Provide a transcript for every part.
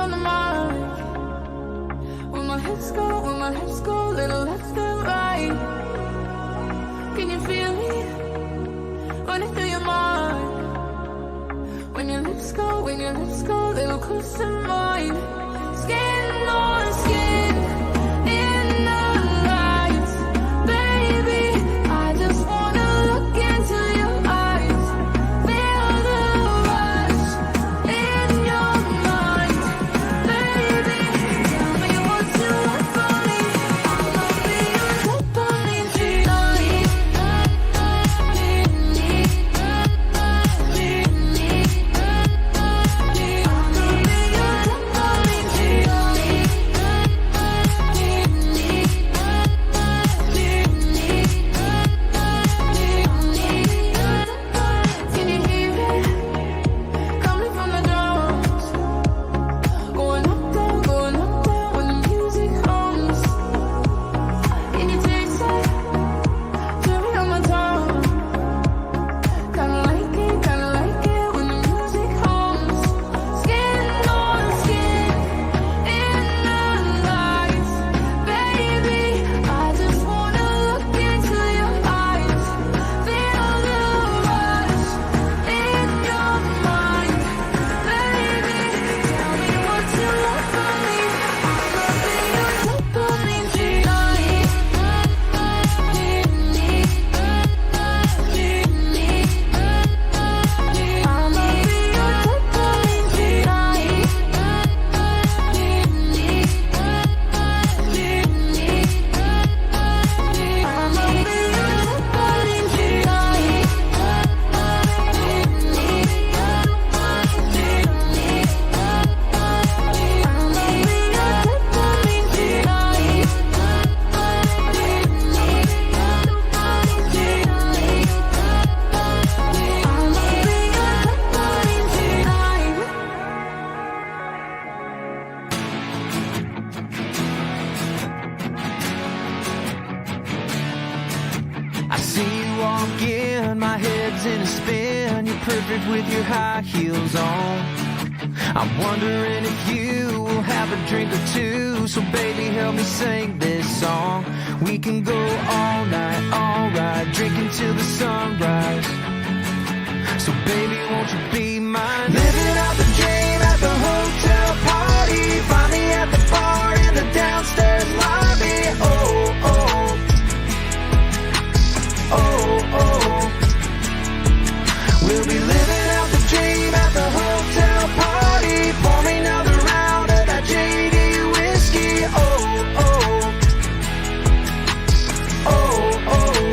on the mic. When my hips go, little left and right. Can you feel me running through your mind? When your lips go, little close to mine. Skin on skin in the lights, baby. I just wanna look into your eyes, feel the rush in your mind, baby. Tell me what you want from me. I'ma be your dopamine tonight. Can you hear it coming from the drums? Going up down when the music hums. Can you taste it? Cherry on my tongue. Kinda like it when the music hums. Skin on skin in the lights, baby. I just wanna look into your eyes, feel the rush in your mind, baby. Tell me what you want from me. I'ma be your dopamine tonight. I'ma be your dopamine tonight. I'ma be your dopamine tonight. I'ma be your dopamine tonight. I'ma be your dopamine tonight. I see you walk in, my head's in a spin. You're perfect with your high heels on. I'm wondering if you will have a drink or two. So baby, help me sing this song. We can go all night, alright, drinking till the sunrise. So baby, won't you be mine? Living out the dream at the hotel party. Find me at the bar in the downstairs lobby. Oh, oh, oh, oh. We'll be living out the dream at the hotel party. Pour me another round of that JD whiskey. Oh, oh, oh, oh.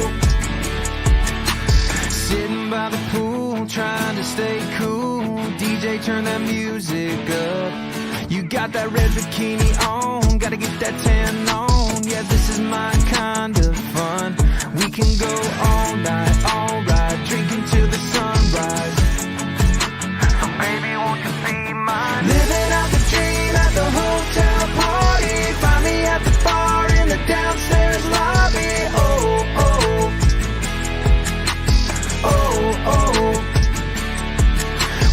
Sitting by the pool, trying to stay cool. DJ, turn that music up. You got that red bikini on, gotta get that tan on. Yeah, this is my kind of fun. We can go all night, alright, drinking till the sunrise. So baby, won't you be mine? Living out the dream at the hotel party. Find me at the bar in the downstairs lobby. Oh, oh, oh, oh.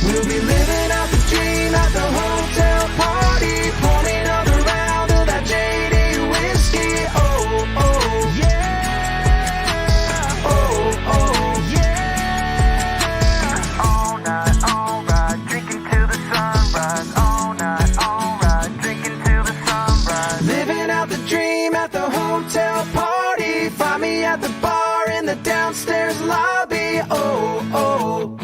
We'll be living out the dream at the hotel party. Pour me another round of that JD whiskey. Oh, oh, yeah. Oh, oh, yeah. All night, alright, drinking till the sunrise. All night, alright, drinking till the sunrise. Living out the dream at the hotel party. Find me at the bar in the downstairs lobby. Oh, oh.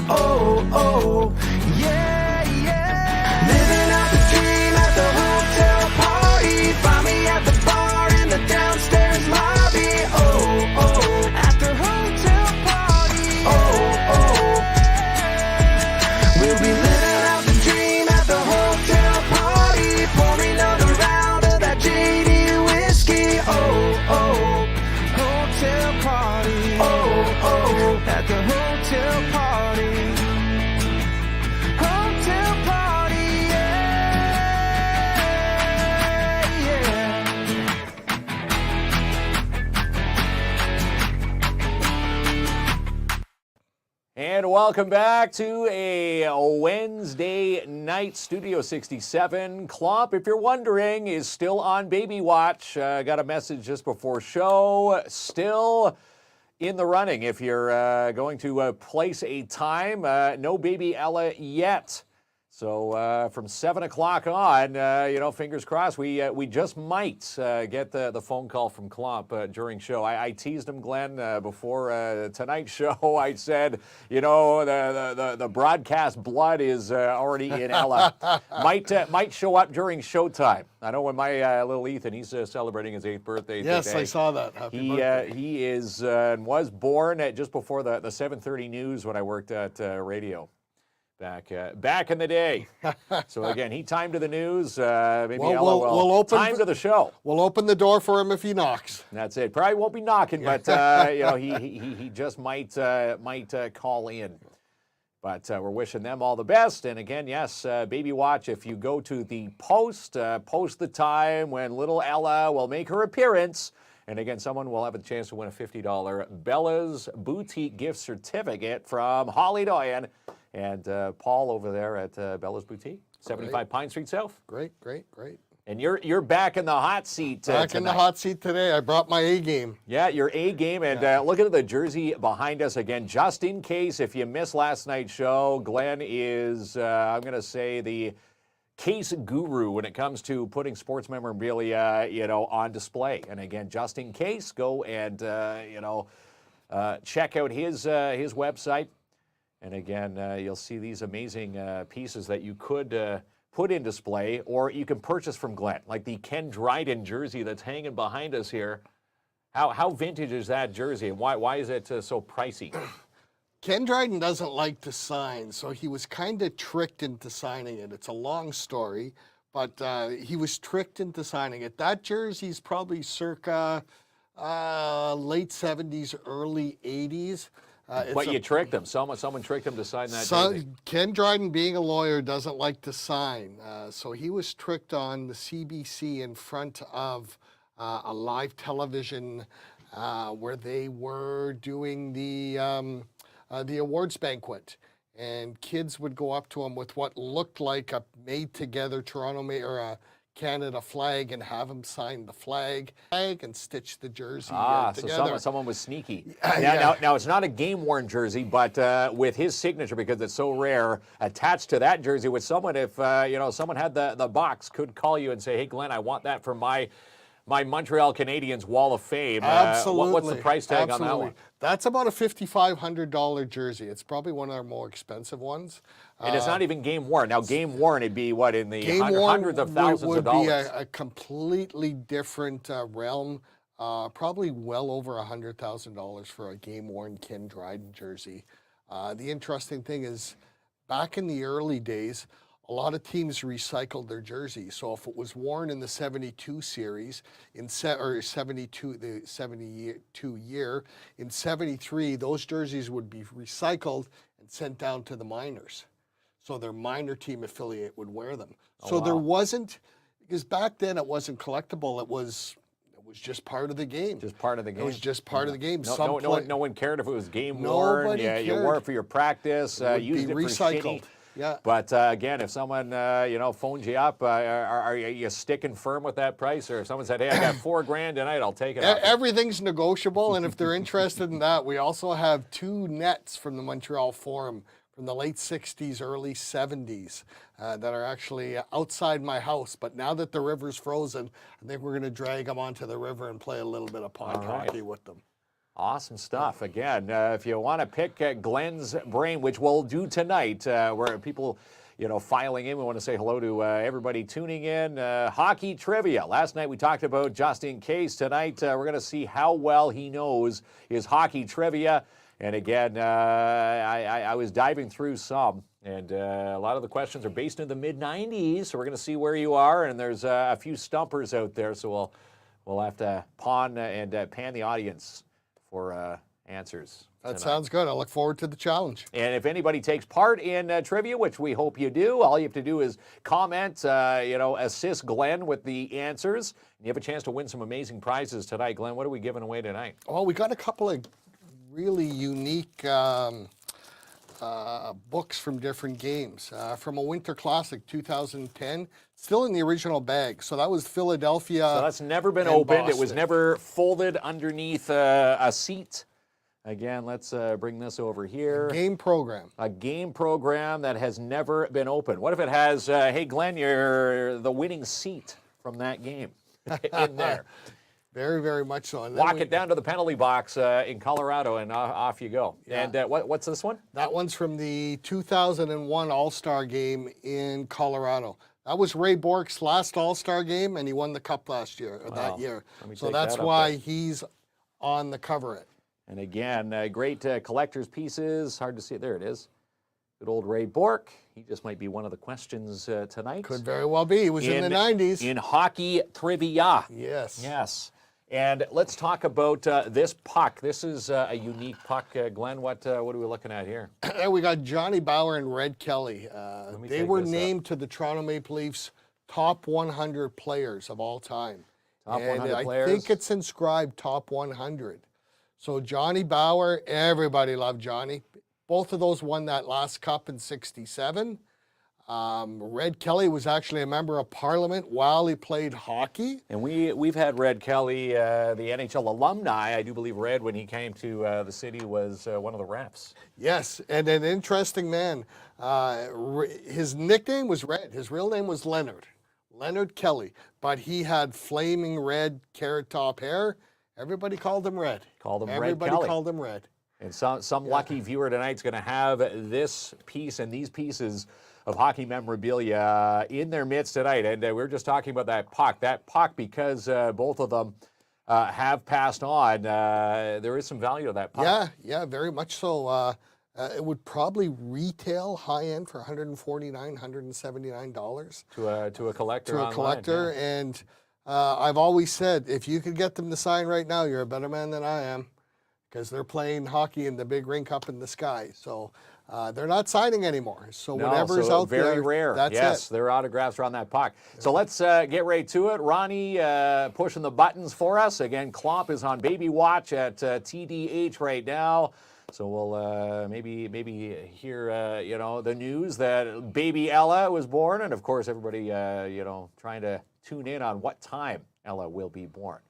Oh, oh, yeah, yeah. Living out the dream at the hotel party. Find me at the bar in the downstairs lobby. Oh, oh, at the hotel party. Oh, oh. We'll be living out the dream at the hotel party. Pour me another round of that JD whiskey. Oh, oh, hotel party. Oh, oh. welcome back to a Wednesday night. Studio 67. Klomp, if you're wondering, is still on baby watch. Got a message just before show. Still in the running if you're going to place a time. No baby Ella yet. So from 7 o'clock on, fingers crossed, we just might get the phone call from Klomp during show. I teased him, Glenn, before tonight's show. I said, the broadcast blood is already in Ella. Might show up during showtime. I know when my little Ethan, he's celebrating his 8th birthday Yes, today. I saw that. Happy birthday. He is and was born just before the 7:30 news when I worked at radio. Back in the day. So again, he timed to the news. Maybe Ella will open time to the show. We'll open the door for him if he knocks. That's it. Probably won't be knocking, but he just might call in. But we're wishing them all the best. And again, yes, baby watch. If you go to the post the time when little Ella will make her appearance. And again, someone will have a chance to win a $50 Bella's Boutique gift certificate from Holly Doyen and Paul over there at Bella's Boutique, 75 Pine Street South. Great. And you're back in the hot seat Back tonight. in the hot seat today. I brought my A game. Yeah, your A game. And look at the jersey behind us again. Just in case, if you missed last night's show, Glenn is, I'm going to say, the case guru when it comes to putting sports memorabilia, on display. And again, just in case, go and, check out his website. And again, you'll see these amazing pieces that you could put in display, or you can purchase from Glenn, like the Ken Dryden jersey that's hanging behind us here. How vintage is that jersey, and why is it so pricey? Ken Dryden doesn't like to sign, so he was kind of tricked into signing it. It's a long story, but he was tricked into signing it. That jersey's probably circa late 70s, early 80s. But you tricked him. Someone tricked him to sign that jersey. Ken Dryden, being a lawyer, doesn't like to sign. So he was tricked on the CBC in front of a live television where they were doing the awards banquet. And kids would go up to him with what looked like a made-together Canada flag and have him sign the flag and stitch the jersey together. So someone was sneaky. Now, it's not a game-worn jersey, but with his signature, because it's so rare, attached to that jersey with someone, if someone had the box, could call you and say, hey, Glenn, I want that for my Montreal Canadiens Wall of Fame. Absolutely. What's the price tag on that one? That's about a $5,500 jersey. It's probably one of our more expensive ones. And it's not even game worn. Now, game worn, it'd be what, in the hundreds of thousands of dollars? Would be a completely different realm. Probably well over $100,000 for a game worn Ken Dryden jersey. The interesting thing is, back in the early days, a lot of teams recycled their jerseys. So if it was worn in the 72 series, the 72 year, in 73, those jerseys would be recycled and sent down to the minors. So their minor team affiliate would wear them. There wasn't, because back then it wasn't collectible. It was just part of the game. Just part of the game. It was just part of the game. No one cared if it was game worn. Yeah, you wore it for your practice. Used it for shinny. Yeah. But again, if someone phones you up, are you sticking firm with that price? Or if someone said, "Hey, I got $4,000 tonight, I'll take it." Everything's negotiable, and if they're interested in that, we also have 2 nets from the Montreal Forum from the late 60s, early 70s that are actually outside my house. But now that the river's frozen, I think we're going to drag them onto the river and play a little bit of pond hockey with them. Awesome stuff. Again, if you want to pick Glenn's brain, which we'll do tonight, where people, filing in, we want to say hello to everybody tuning in. Hockey trivia. Last night we talked about just in case. Tonight we're going to see how well he knows his hockey trivia. And again, I was diving through some, and a lot of the questions are based in the mid-90s. So we're going to see where you are, and there's a few stumpers out there. So we'll have to pawn and pan the audience for answers. That sounds good. I look forward to the challenge. And if anybody takes part in trivia, which we hope you do, all you have to do is comment, assist Glenn with the answers. And you have a chance to win some amazing prizes tonight. Glenn, what are we giving away tonight? Well, we got a couple of really unique books from different games. From a Winter Classic 2010, still in the original bag. So that was Philadelphia. So that's never been and opened. It was Boston. never folded underneath a seat. Again, let's bring this over here. Game program. A game program that has never been opened. What if it has, hey, Glenn, you're the winning seat from that game in there? Very, very much so. And then Walk it down to the penalty box in Colorado, and off you go. Yeah. And what's this one? That one's from the 2001 All-Star game in Colorado. That was Ray Bork's last All-Star game, and he won the Cup last year, or that year. Let me So take that's that up why there. he's on the cover it. And again, great collector's pieces. Hard to see. There it is. Good old Ray Bork. He just might be one of the questions tonight. Could very well be. He was in the 90s. In hockey trivia. Yes. Yes. And let's talk about this puck. This is a unique puck. Glenn, what are we looking at here? We got Johnny Bower and Red Kelly. me They take were this up. named to the Toronto Maple Leafs top 100 players of all time. Top And 100 I players. think it's inscribed top 100. So Johnny Bower, everybody loved Johnny. Both of those won that last cup in '67. Red Kelly was actually a member of Parliament while he played hockey. And we've had Red Kelly, the NHL alumni. I do believe Red, when he came to the city, was one of the refs. Yes, and an interesting man. His nickname was Red. His real name was Leonard Kelly. But he had flaming red carrot top hair. Everybody called him Red. Everybody called him Red. And some lucky viewer tonight's going to have this piece and these pieces of hockey memorabilia in their midst tonight. And we were just talking about that puck. That puck, because both of them have passed on, there is some value to that puck. Yeah, very much so. It would probably retail high end for $149, $179 To a collector to a online, collector. yeah. And I've always said, if you could get them to sign right now, you're a better man than I am, because they're playing hockey in the big rink up in the sky. So they're not signing anymore. So No, whatever's so out very there, rare. that's Yes, it. their autographs are on that puck. So let's get right to it. Ronnie pushing the buttons for us. Again, Klomp is on baby watch at TDH right now. So we'll maybe hear the news that baby Ella was born, and of course everybody trying to tune in on what time Ella will be born.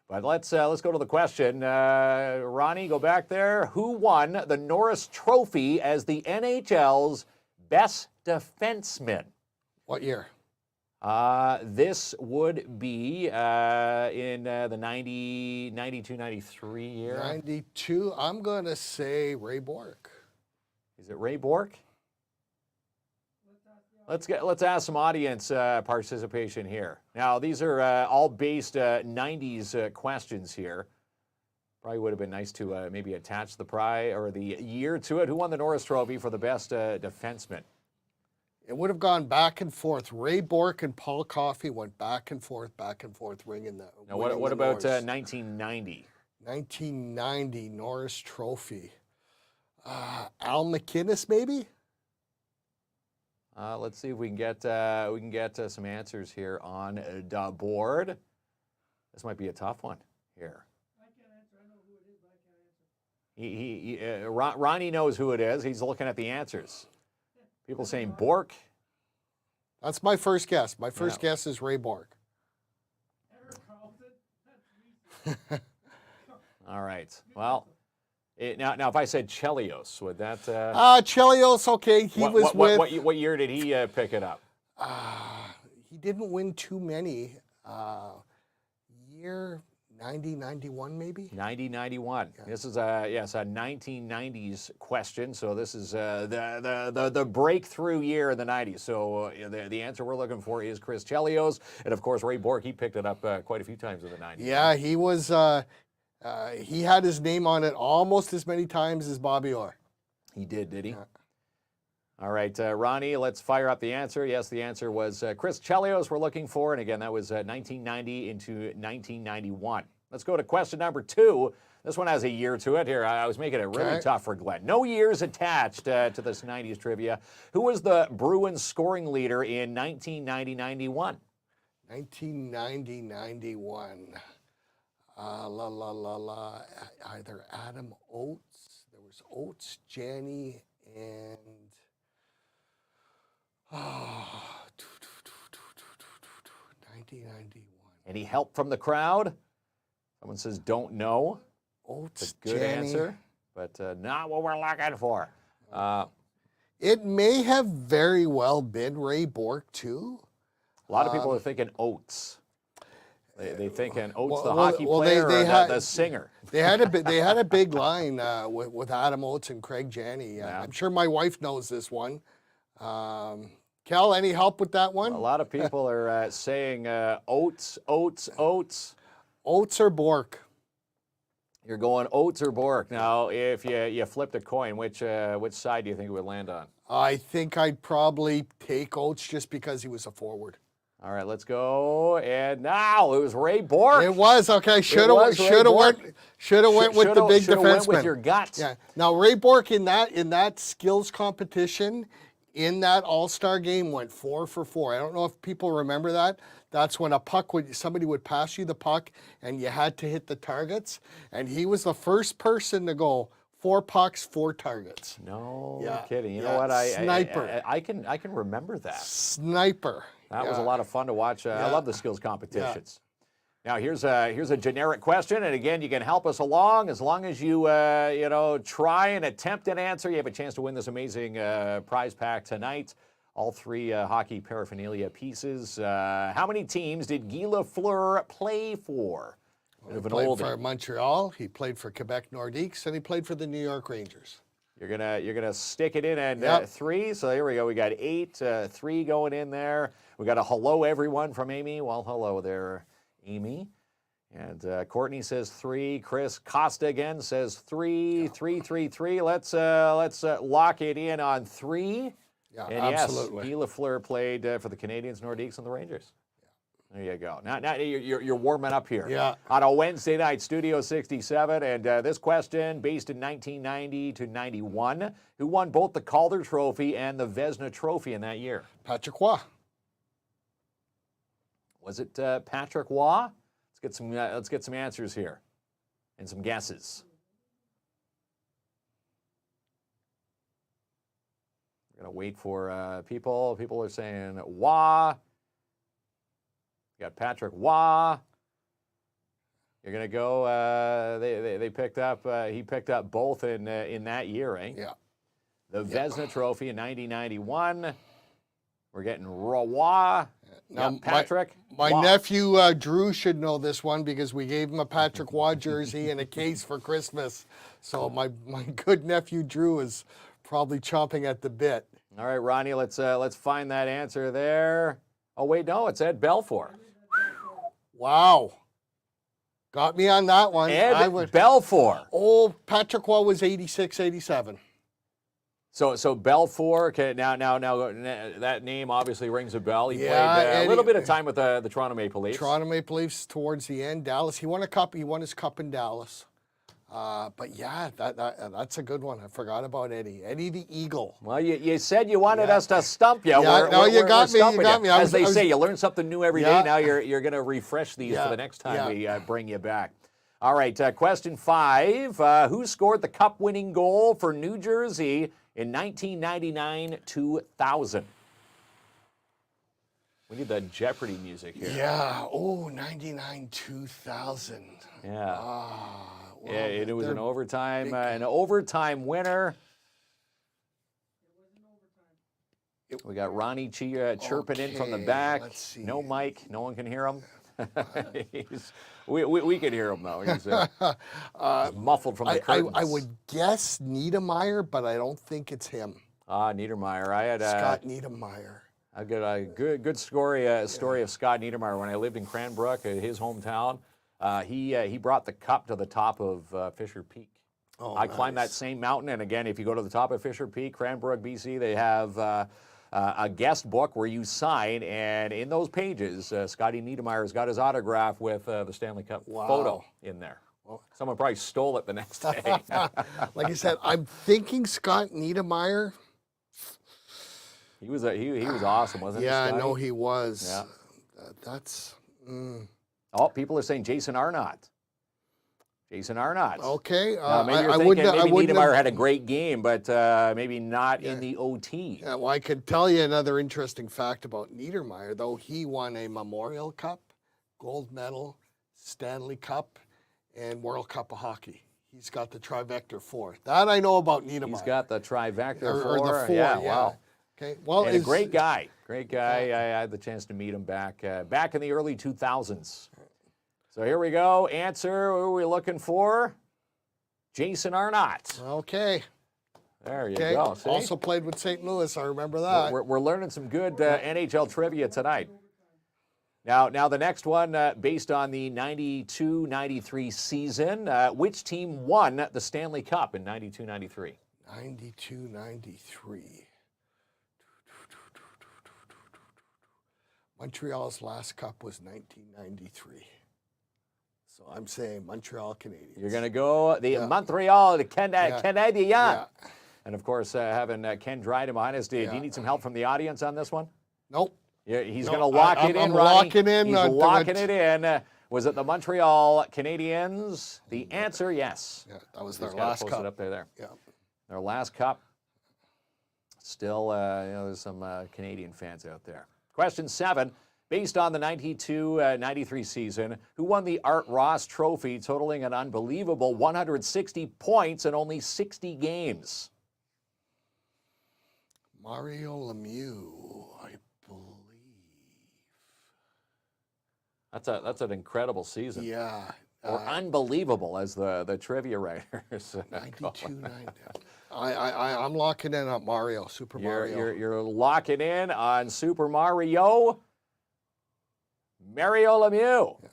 But let's go to the question. Ronnie, go back there. Who won the Norris Trophy as the NHL's best defenseman? What year? This would be in the 92-93 year. 92. I'm going to say Ray Bork. Is it Ray Bork? Let's ask some audience participation here. Now, these are all based 90s questions here. Probably would have been nice to maybe attach the prize or the year to it. Who won the Norris Trophy for the best defenseman? It would have gone back and forth. Ray Bork and Paul Coffey went back and forth, ringing the. Now, winning what the about Norris. 1990? 1990 Norris Trophy. Al McInnes, maybe. Let's see if we can get some answers here on the board. This might be a tough one here. I can't answer. I know who it is, but I can't answer. Ronnie knows who it is. He's looking at the answers. People saying Bork. That's my first guess. My first Yeah. guess is Ray Bork. Eric Carlson? That's recent. All right. Well, now if I said Chelios, would that? Chelios, okay. He was with. What year did he pick it up? He didn't win too many. Year 90, 91 maybe? 90-91. This is a 1990s question. So this is the breakthrough year in the 90s. So the answer we're looking for is Chris Chelios, and of course Ray Bork. He picked it up quite a few times in the 90s. Yeah, he was. He had his name on it almost as many times as Bobby Orr. He did he? Yeah. All right, Ronnie, let's fire up the answer. Yes, the answer was Chris Chelios we're looking for, and again, that was 1990 into 1991. Let's go to question number 2. This one has a year to it. Here, I was making it really tough for Glenn. No years attached to this 90s trivia. Who was the Bruins scoring leader in 1990-91? 1990-91. Either Adam Oates. There was Oates, Janney, And 1991. Any help from the crowd? Someone says don't know. Oats, It's a good Jenny. answer, but not what we're looking for. It may have very well been Ray Bork too. A lot of people are thinking Oates. They thinking Oates, the well, hockey well, player, they or had- the singer. They had a big line with Adam Oates and Craig Janney. Yeah. I'm sure my wife knows this one. Kel, any help with that one? A lot of people are saying Oates, Oates, Oates. Oates or Bork? You're going Oates or Bork. Now, if you flipped a coin, which side do you think it would land on? I think I'd probably take Oates just because he was a forward. All right, let's go. And now it was Ray Bork. It was okay. Should was have Ray Bork. went with the big Shoulda went with defenseman. your gut. Yeah. Now Ray Bork in that skills competition in that All-Star game went 4 for 4. I don't know if people remember that. That's when somebody would pass you the puck and you had to hit the targets. And he was the first person to go 4 pucks, 4 targets. No Yeah, kidding. You yeah, know what? sniper. I can remember that. Sniper. That was a Yeah. lot of fun to watch. I Yeah. love the skills competitions. Now here's a generic question, and again, you can help us along as long as you try and attempt an answer. You have a chance to win this amazing prize pack tonight. All 3 hockey paraphernalia pieces. How many teams did Guy Lafleur play for? He played for Montreal. He played for Quebec Nordiques, and he played for the New York Rangers. You're gonna stick it in and Yep. 3. So here we go. We got 8, 3 going in there. We got a hello everyone from Amy. Well, hello there, Amy. And Courtney says 3. Chris Costa again says 3. 3, 3, 3. Let's lock it in on 3. Yeah, And absolutely. yes, Guy Lafleur played for the Canadiens, Nordiques, and the Rangers. There you go. Now you're warming up here. Yeah. On a Wednesday night, Studio 67, and this question based in 1990 to 91. Who won both the Calder Trophy and the Vezina Trophy in that year? Patrick Waugh. Was it Patrick Waugh? Let's get some answers here and some guesses. We're gonna wait for people. People are saying Waugh. You got Patrick Waugh. You're gonna go. They picked up. He picked up both in that year, eh? Yeah. The Vezina Trophy in 1991. We're getting Waugh. Now, Yep, Patrick. My Waugh. nephew Drew should know this one because we gave him a Patrick Waugh jersey and a case for Christmas. So my good nephew Drew is probably chomping at the bit. All right, Ronnie. Let's find that answer there. Oh wait, no, it's Ed Belfour. Wow. Got me on that one. Ed Belfour. Belfour. Oh, Patrick Waugh was 86, 87. So Belfour. Okay, now that name obviously rings a bell. He Yeah, played a Eddie- little bit of time with the Toronto Maple Leafs. Toronto Maple Leafs towards the end. Dallas. He won a cup. He won his cup in Dallas. But yeah, that's a good one. I forgot about Eddie. Eddie the Eagle. Well, you said you wanted us to stump you. Yeah, no, you got me, you stumping got me. I As was- they say, you learn something new every day. Yeah. Now you're going to refresh these for Yeah, the next time yeah. we bring you back. All right, question 5. Who scored the cup-winning goal for New Jersey in 1999-2000? We need the Jeopardy music here. Yeah. Oh, 99, 2000. Yeah. Well, Yeah, it was they're an overtime big. winner. We got Ronnie chirping in from the Okay, back. let's see. No mic. No one can hear him. We can hear him though. He's muffled from the curtains. I would guess Niedermeyer, but I don't think it's him. Niedermeyer. I had Scott Niedermeyer. I got a good story of Scott Niedermeyer when I lived in Cranbrook, his hometown. He brought the cup to the top of Fisher Peak. Oh, I climbed that nice. same mountain, and again, if you go to the top of Fisher Peak, Cranbrook, BC, they have a guest book where you sign, and in those pages, Scotty Niedermeyer's got his autograph with the Stanley Cup photo in there. Someone probably stole it the next day. Like I said, I'm thinking Scott Niedermeyer. He was awesome, wasn't he? Yeah, I Scotty? know he was. Yeah. That's. Oh, people are saying Jason Arnott. Jason Arnott. Okay. Maybe you're thinking maybe Niedermeyer had a great game, but maybe not in the OT. Yeah, well, I could tell you another interesting fact about Niedermeyer, though. He won a Memorial Cup, gold medal, Stanley Cup, and World Cup of Hockey. He's got the trivector 4. That I know about Niedermeyer. He's got the trivector or the 4. Yeah, wow. Okay. Well, and a great guy. Great guy. I had the chance to meet him back in the early 2000s. So here we go. Answer, who are we looking for? Jason Arnott. Okay. There you go. See? Also played with St. Louis. I remember that. We're learning some good NHL trivia tonight. Now the next one, based on the 92-93 season, which team won the Stanley Cup in 92-93? 92-93. Montreal's last cup was 1993. So I'm saying Montreal Canadiens. You're going to go the Montreal Canadiens. Yeah. And, of course, having Ken Dryden behind us, do you need some help from the audience on this one? Nope. Yeah, he's going to lock it in, I'm Ronnie. locking in. He's locking it in. Was it the Montreal Canadiens? The answer, yes. Yeah, that was Just their last post cup. it up there. Yeah. Their last cup. Still, there's some Canadian fans out there. Question 7. Based on the 92-93 season, who won the Art Ross Trophy, totaling an unbelievable 160 points in only 60 games? Mario Lemieux, I believe. That's an incredible season. Yeah. Or unbelievable, as the trivia writers. 92-90. I'm locking in on Mario, Super Mario. You're locking in on Super Mario. Mario Lemieux. Yeah.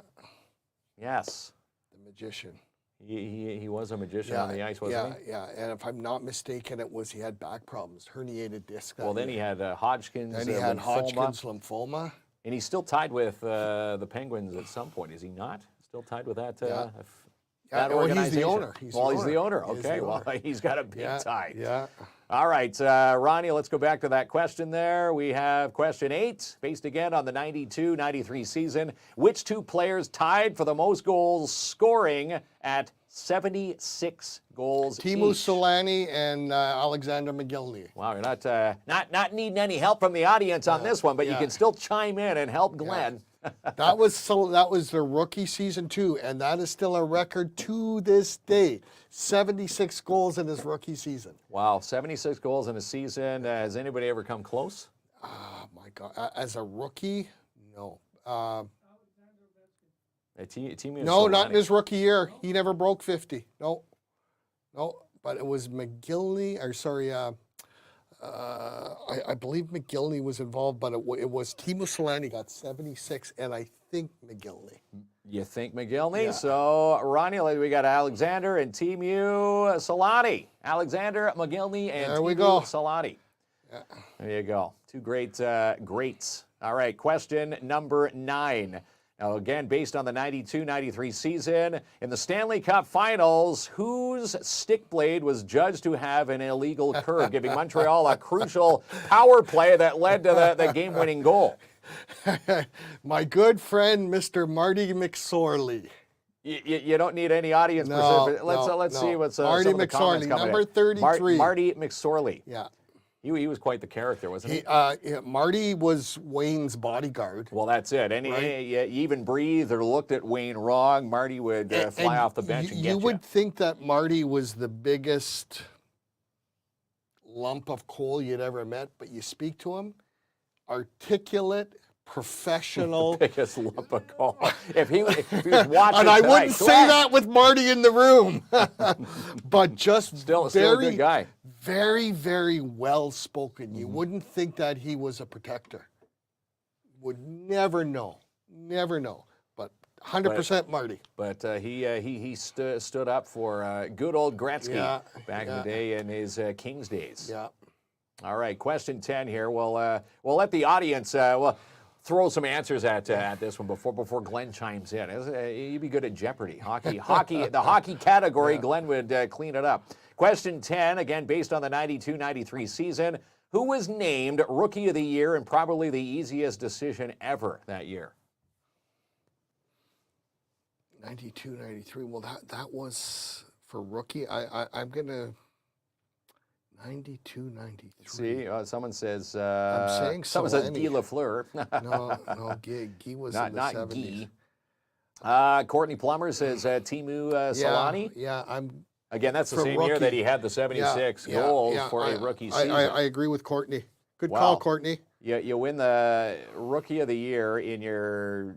Yes. The magician. He was a magician on the ice, wasn't he? Yeah. And if I'm not mistaken, he had back problems, herniated disc. Well, then he had Hodgkin's Then he had lymphoma. Hodgkin's lymphoma. And he's still tied with the Penguins at some point, is he not? Still tied with that? That organization? He's the owner. He's the owner. Okay, well, he's got a big tie. Yeah. All right, Ronnie, let's go back to that question there. We have question 8, based again on the 92-93 season. Which two players tied for the most goals scoring at 76 goals Teemu each? Solani and Alexander McGillney. Wow, you're not needing any help from the audience on this one, but you can still chime in and help Glenn. That was their rookie season too, and that is still a record to this day. 76 goals in his rookie season. Wow, 76 goals in a season. Has anybody ever come close? Oh my God! As a rookie, no. No, not in his rookie year. He never broke 50. No. But it was McGillney. Or sorry, I believe McGillney was involved, but it was Teemu Solani got 76, and I think McGillney. You think McGillney? Yeah. So, Ronnie, we got Alexander and Teemu Solani. Alexander McGillney and Teemu Solani. Yeah. There you go. Two greats. All right, question number 9. Now, again, based on the 92-93 season, in the Stanley Cup Finals, whose stick blade was judged to have an illegal curve, giving Montreal a crucial power play that led to the game-winning goal? My good friend, Mr. Marty McSorley. You don't need any audience participation. Let's see what's Marty some of the comments McSorley, coming number in. 33. Marty McSorley. Yeah. He was quite the character, wasn't he? Marty was Wayne's bodyguard. Well, that's it. And you even breathed or looked at Wayne wrong, Marty would fly off the bench and get you. You would think that Marty was the biggest lump of coal you'd ever met, but you speak to him, articulate, professional. Biggest lump of coal. If he was watching and I tonight, wouldn't say that with Marty in the room, but just still a good guy. Very, very well spoken. You wouldn't think that he was a protector. Would never know. But 100% Marty. But he stood up for good old Gretzky back in the day in his Kings days. Yeah. All right, question 10 here. We'll let the audience throw some answers at this one before Glenn chimes in. You'd be good at Jeopardy. Hockey, the hockey category, Glenn would clean it up. Question 10, again, based on the 92-93 season, who was named Rookie of the Year and probably the easiest decision ever that year? 92, 93. Well, that was for rookie. I'm going to 92, 93. See, someone says, I'm saying someone says Solani. Guy Lafleur. No, Guy was in the not 70s. Guy. Courtney Plummer says Timu Solani. Yeah, I'm Again, that's the for same year rookie. that he had the 76 goals for a rookie season. I agree with Courtney. Good Wow. call, Courtney. You win the Rookie of the Year in your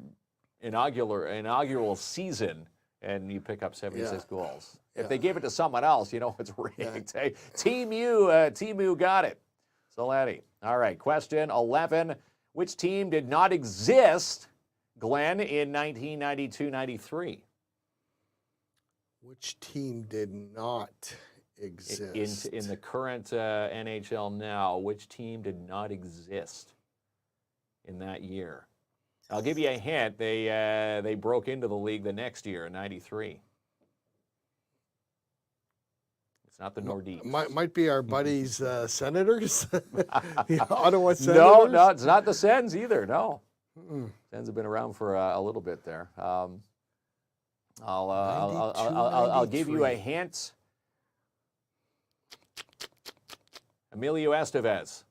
inaugural season, and you pick up 76 goals. If they gave it to someone else, you know it's rigged. Hey, Timu got it. Solani. All right, question 11. Which team did not exist, Glenn, in 1992-93? Which team did not exist? In the current NHL now, which team did not exist in that year? I'll give you a hint. They broke into the league the next year in 93. It's not the Nordiques. Might be our buddies Senators? The Ottawa Senators? No, it's not the Sens either, no. Sens have been around for a little bit there. I'll give you a hint. Emilio Estevez.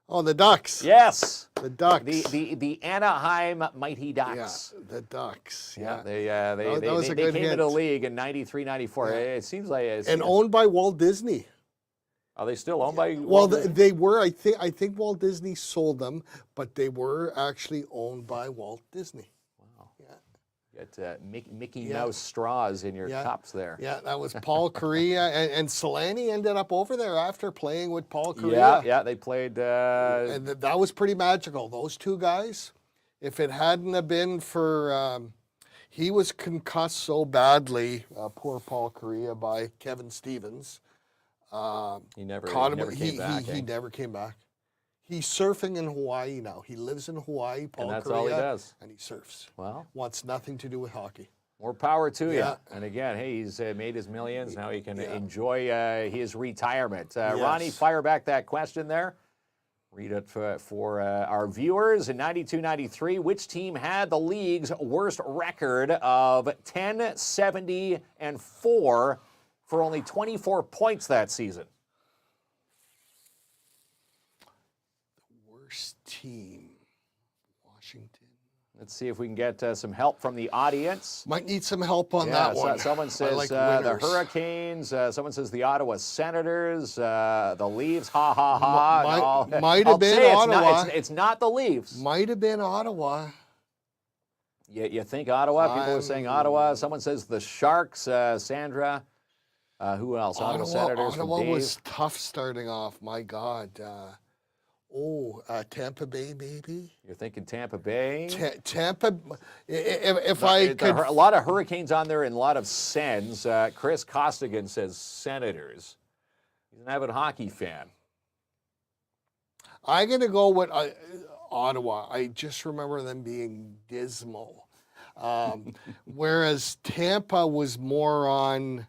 Oh, the Ducks. Yes. The Ducks. The Anaheim Mighty Ducks. Yeah, the Ducks. Yeah, Yeah. they a came good into hint. the league in 93, 94. Yeah. It seems like And owned by Walt Disney. are they still owned by? Well, Walt Disney? they were. I think Walt Disney sold them, but they were actually owned by Walt Disney. Wow. Yeah. Get Mickey Mouse straws in your cups there. Yeah, that was Paul Correa, and Solani ended up over there after playing with Paul Correa. Yeah, they played. And that was pretty magical. Those two guys, if it hadn't have been for, he was concussed so badly, poor Paul Correa, by Kevin Stevens. He never He never came back. He's surfing in Hawaii now. He lives in Hawaii, Paul And that's Correa, all he does. and he surfs. Well, Wants nothing to do with hockey. more power to you. Yeah. And again, hey, he's made his millions. Now he can enjoy his retirement. Yes. Ronnie, fire back that question there. Read it for our viewers. In 92-93, which team had the league's worst record of 10-70-4 for only 24 points that season? Worst team, Washington. Let's see if we can get some help from the audience. Might need some help on that one. Someone I says like the winners. Hurricanes. Someone says the Ottawa Senators. The Leafs. Ha ha ha. Might have been Ottawa. It's not the Leafs. Might have been Ottawa. You think Ottawa? People are saying Ottawa. Someone says the Sharks. Sandra. Who else? Ottawa Senators. Ottawa from Dave. was tough starting off. My God. Tampa Bay, maybe. You're thinking Tampa Bay. Tampa. If I could, A lot of Hurricanes on there and a lot of Sens. Chris Costigan says Senators. He's an avid hockey fan. I'm gonna go with Ottawa. I just remember them being dismal, whereas Tampa was more on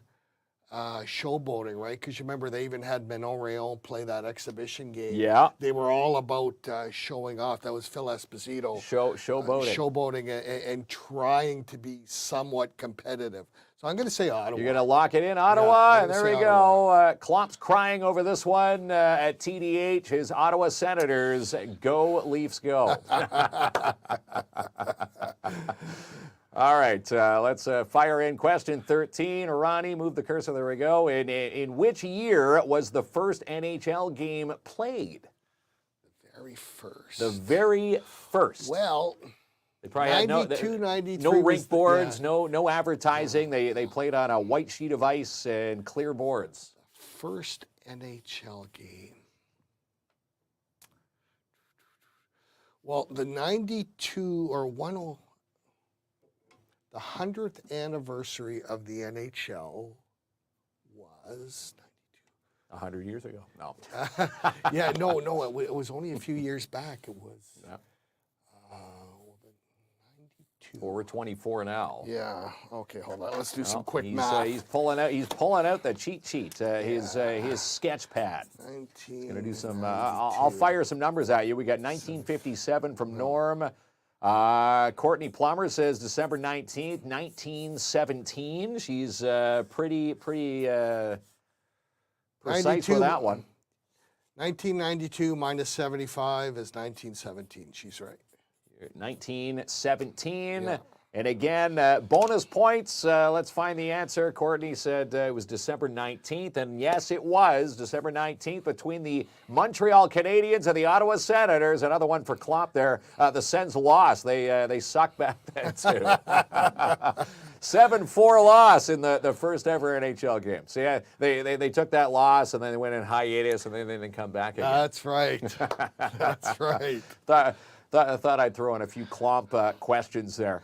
showboating, right? Because you remember they even had Manon Rayon play that exhibition game. Yeah. They were all about showing off. That was Phil Esposito. Showboating. Showboating and trying to be somewhat competitive. So I'm going to say Ottawa. You're going to lock it in, Ottawa, Yeah, and I'm there gonna we say go. Klopp's crying over this one at TDH. His Ottawa Senators, go Leafs, go. All right, let's fire in question 13. Ronnie, move the cursor. There we go. In which year was the first NHL game played? Very first. The very first. Well, They probably had 92, 93 no was rink the- boards, yeah. no advertising. They played on a white sheet of ice and clear boards. First NHL game. Well, the 92 or 10, the 100th anniversary of the NHL was 100 years ago. No. 92. Yeah, no, it was only a few years back. It was Yeah. 92. Well, we're 24 now. Yeah. Okay, hold on. Let's do some Well, quick he's, math. He's pulling out the cheat sheet, his sketch pad. 19. Gonna do some. I'll fire some numbers at you. We got 1957 from Norm. Courtney Plummer says December 19th, 1917. She's pretty precise 92 with that one. 1992 minus 75 is 1917. She's right. 1917. Yeah. And again, bonus points. Let's find the answer. Courtney said it was December 19th. And yes, it was December 19th between the Montreal Canadiens and the Ottawa Senators. Another one for Klopp there. The Sens lost. They sucked back then, too. 7-4 loss in the first ever NHL game. So, yeah, they took that loss, and then they went in hiatus, and then they didn't come back again. That's right. That's right. I thought I'd throw in a few Klomp questions there.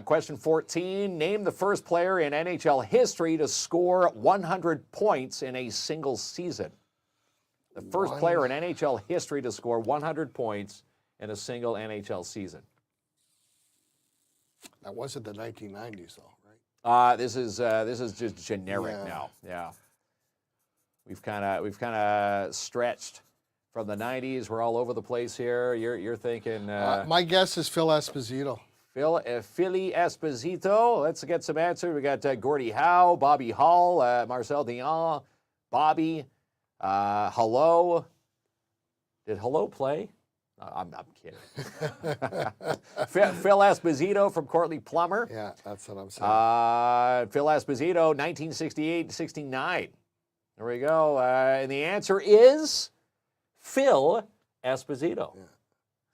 Question 14, name the first player in NHL history to score 100 points in a single season. The first player in NHL history to score 100 points in a single NHL season. That wasn't the 1990s, though, right? This is just generic now. Yeah. We've kind of stretched from the 90s. We're all over the place here. You're thinking... my guess is Phil Esposito. Philly Esposito. Let's get some answers. We got Gordie Howe, Bobby Hull, Marcel Dion, Bobby, Hello. Did Hello play? I'm kidding. Phil Esposito from Courtney Plummer. Yeah, that's what I'm saying. Phil Esposito, 1968-69. There we go. And the answer is... Phil Esposito.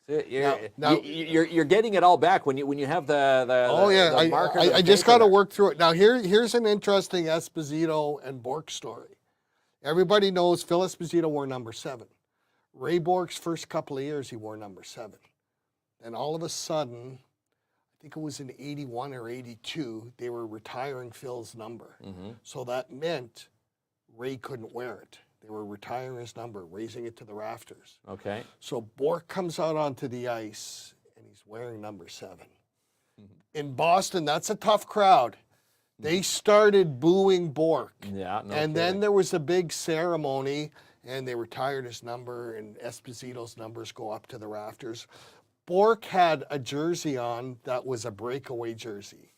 Yeah. You're getting it all back when you have the marker. I just got to work through it. Now here's an interesting Esposito and Bourque story. Everybody knows Phil Esposito wore number 7. Ray Bourque's first couple of years he wore number 7. And all of a sudden, I think it was in 81 or 82, they were retiring Phil's number. Mm-hmm. So that meant Ray couldn't wear it. They were retiring his number, raising it to the rafters. Okay. So Bourque comes out onto the ice, and he's wearing number 7. Mm-hmm. In Boston, that's a tough crowd. They started booing Bourque. Yeah, no and kidding. then there was a big ceremony, and they retired his number, and Esposito's numbers go up to the rafters. Bourque had a jersey on that was a breakaway jersey.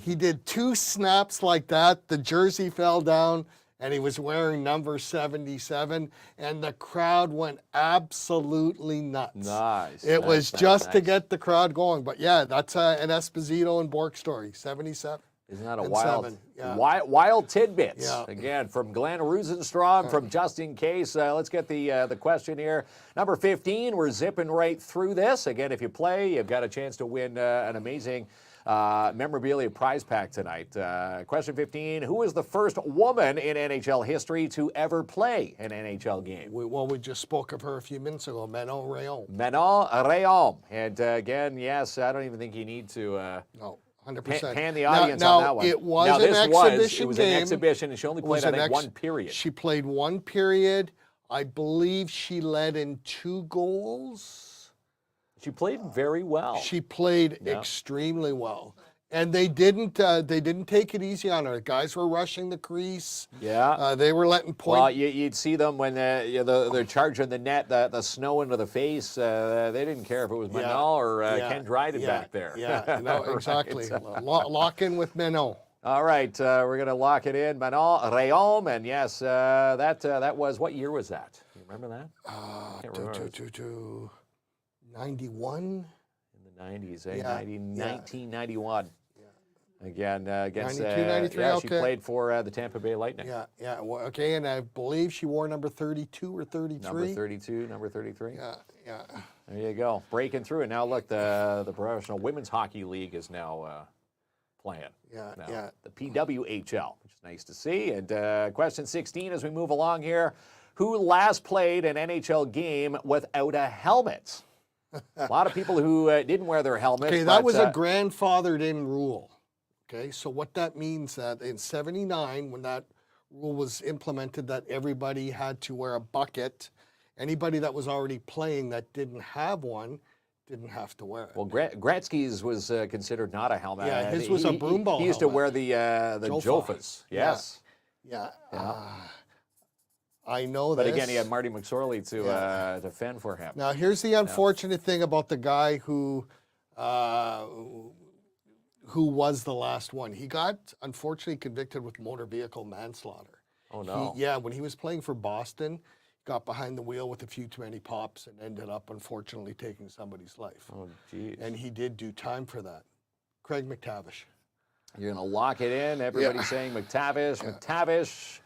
He did 2 snaps like that. The jersey fell down, and he was wearing number 77, and the crowd went absolutely nuts. Nice. It was just to get the crowd going. But yeah, that's an Esposito and Bourque story, 77. Isn't that a and wild, 7, yeah. wild tidbits? Yeah. Again, from Glenn Rosenstrom, from Just In Case. Let's get the question here. Number 15, we're zipping right through this. Again, if you play, you've got a chance to win an amazing memorabilia prize pack tonight. Question 15, who is the first woman in NHL history to ever play an NHL game? We just spoke of her a few minutes ago, Manon Rhéaume. Manon Rhéaume. And again, yes, I don't even think you need to... No. 100%. Pan the audience now, on that one. It was now, an this exhibition it was game. an exhibition, and she only played, I think, 1 period. She played 1 period. I believe she led in 2 goals. She played very well. She played extremely well. And they didn't take it easy on her. Guys were rushing the crease. Yeah. They were letting point. Well, you'd see them when they're charging the net, the snow into the face. They didn't care if it was Manon or Ken Dryden back there. Yeah, no, exactly. Lock in with Manon. All right, we're going to lock it in. Manon Rhéaume, and yes, that was, what year was that? You remember that? 91? In the 90s, eh? Yeah, 1991. Again, against 92, 93, she okay. played for the Tampa Bay Lightning. Yeah, well, okay, and I believe she wore number 32 or 33. Number 32, number 33. Yeah. There you go, breaking through. And now look, the Professional Women's Hockey League is now playing. Yeah. The PWHL, which is nice to see. And question 16 as we move along here. Who last played an NHL game without a helmet? A lot of people who didn't wear their helmets. Okay, that was a grandfathered in rule. Okay, so what that means that in 79, when that rule was implemented that everybody had to wear a bucket, anybody that was already playing that didn't have one didn't have to wear it. Well, Gretzky's was considered not a helmet. Yeah, his was a broom ball He used to helmet. wear the Jofas. Yes. Yeah. I know But this. again, he had Marty McSorley to fend for him. Now, here's the unfortunate thing about the guy who was the last one. He got, unfortunately, convicted with motor vehicle manslaughter. Oh, no. When he was playing for Boston, got behind the wheel with a few too many pops and ended up, unfortunately, taking somebody's life. Oh, geez. And he did do time for that. Craig McTavish. You're going to lock it in. Everybody's saying McTavish, McTavish.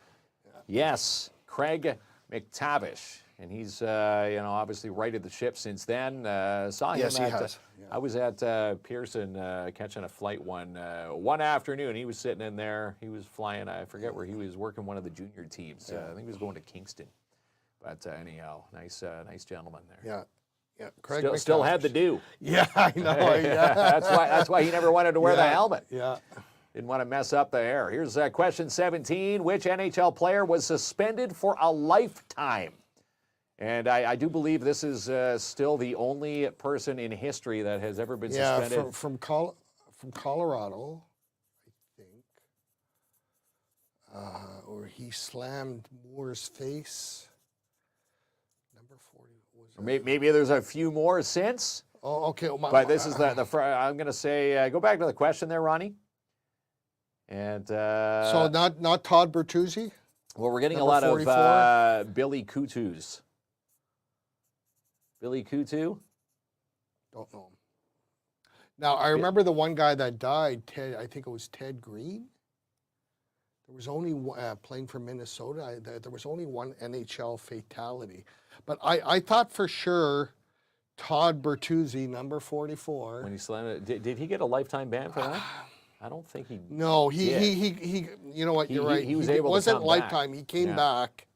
Yes, Craig McTavish. And he's, obviously righted the ship since then. Saw him Yes, he has. I was at Pearson catching a flight one afternoon. He was sitting in there. He was flying. I forget where he was working one of the junior teams. I think he was going to Kingston. But anyhow, nice gentleman there. Yeah. Yeah, Craig Still had McTavish. the do. Yeah, I know. Yeah. That's why he never wanted to wear the helmet. Yeah. Didn't want to mess up the hair. Here's question 17. Which NHL player was suspended for a lifetime? And I do believe this is still the only person in history that has ever been suspended. Yeah, from Colorado, I think. Or he slammed Moore's face. Number 40 was. Or maybe there's a few more since. Oh, okay. But this is the I'm going to say, go back to the question there, Ronnie. And so not Todd Bertuzzi? Well, we're getting number a lot 44? of Billy Coutus. Billy Coutu? Don't know him. Now, I remember the one guy that died, I think it was Ted Green. There was only playing for Minnesota. There was only one NHL fatality. But I thought for sure Todd Bertuzzi, number 44. When he slammed it, did he get a lifetime ban for that? I don't think he. No, he you know what? You're right. He was able to It wasn't come lifetime. back. He came back.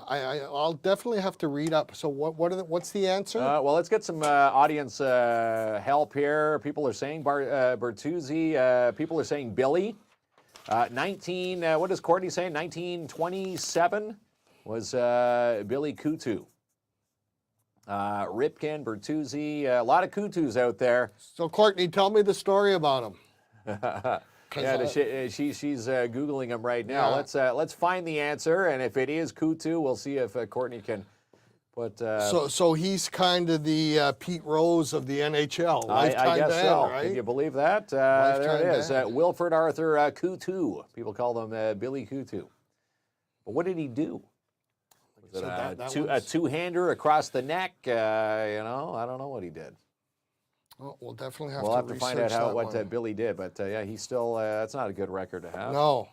I'll definitely have to read up. So what's the answer? Well, let's get some audience help here. People are saying Bertuzzi. People are saying Billy. 19. What does Courtney say? 1927 was Billy Coutu. Ripken, Bertuzzi, a lot of Coutus out there. So Courtney, tell me the story about him. Yeah, she's Googling him right now. Yeah. Let's find the answer, and if it is Coutu, we'll see if Courtney can put. So he's kind of the Pete Rose of the NHL. I guess ban, so. right? Can you believe that? There it is. ban. Wilfred Arthur Coutu. People call him Billy Coutu. But what did he do? Was it a two-hander across the neck? I don't know what he did. Well, we'll definitely have We'll to have to find out research what one. Billy did. But yeah, he's still. That's not a good record to have. No.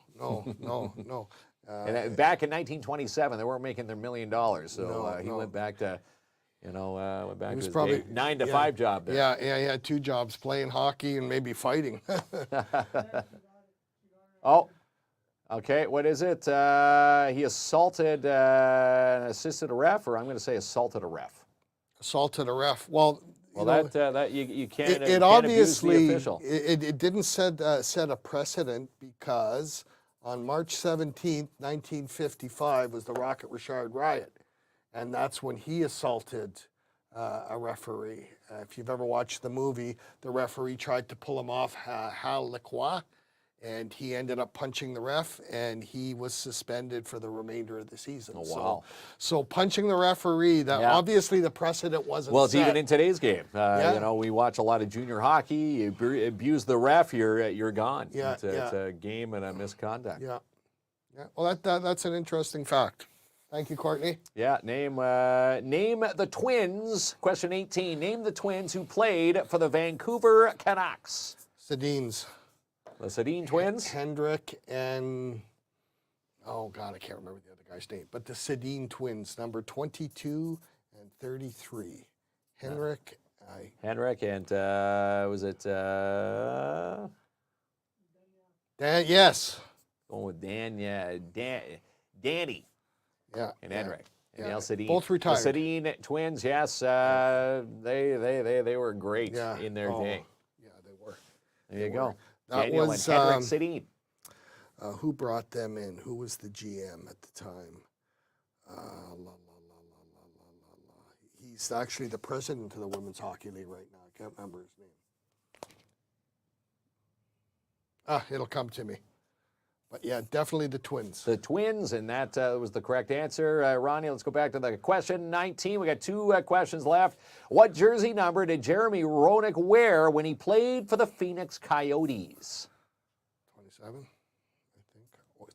And back in 1927, they weren't making their $1 million, so he no. went back to, went back to his probably- 9 to 5 job there. Yeah, he had two jobs, playing hockey and maybe fighting. Oh, okay. What is it? He assaulted and assisted a ref, or I'm going to say assaulted a ref. Assaulted a ref. Well, That you can't. it can't obviously abuse the official. it didn't set a precedent because on March 17th, 1955 was the Rocket Richard riot, and that's when he assaulted a referee. If you've ever watched the movie, the referee tried to pull him off, Hal Lacroix, and he ended up punching the ref, and he was suspended for the remainder of the season. Oh, wow. So punching the referee, obviously the precedent wasn't Well, it's set. even in today's game. We watch a lot of junior hockey. You abuse the ref, you're gone. Yeah, It's a game and a misconduct. Yeah. Well, that's an interesting fact. Thank you, Courtney. Yeah, name the Twins. Question 18. Name the Twins who played for the Vancouver Canucks. Sedins. The Sedin Twins. Hendrick and, oh God, I can't remember the other guy's name, but the Sedin Twins, number 22 and 33. Hendrick. And was it Dan, yes. going with Dan? Yeah, Danny. Yeah. And Henrik. And Yeah. Al Sedin. Both retired. The Sedin Twins, yes. They were great in their day. Yeah, they were. There you go. That Daniel was, and Henrik Sedin. Who brought them in? Who was the GM at the time? He's actually the president of the Women's Hockey League right now. I can't remember his name. It'll come to me. But yeah, definitely the Twins. The Twins, and that was the correct answer. Ronnie, let's go back to the question 19. We got 2 questions left. What jersey number did Jeremy Roenick wear when he played for the Phoenix Coyotes? 27, I think.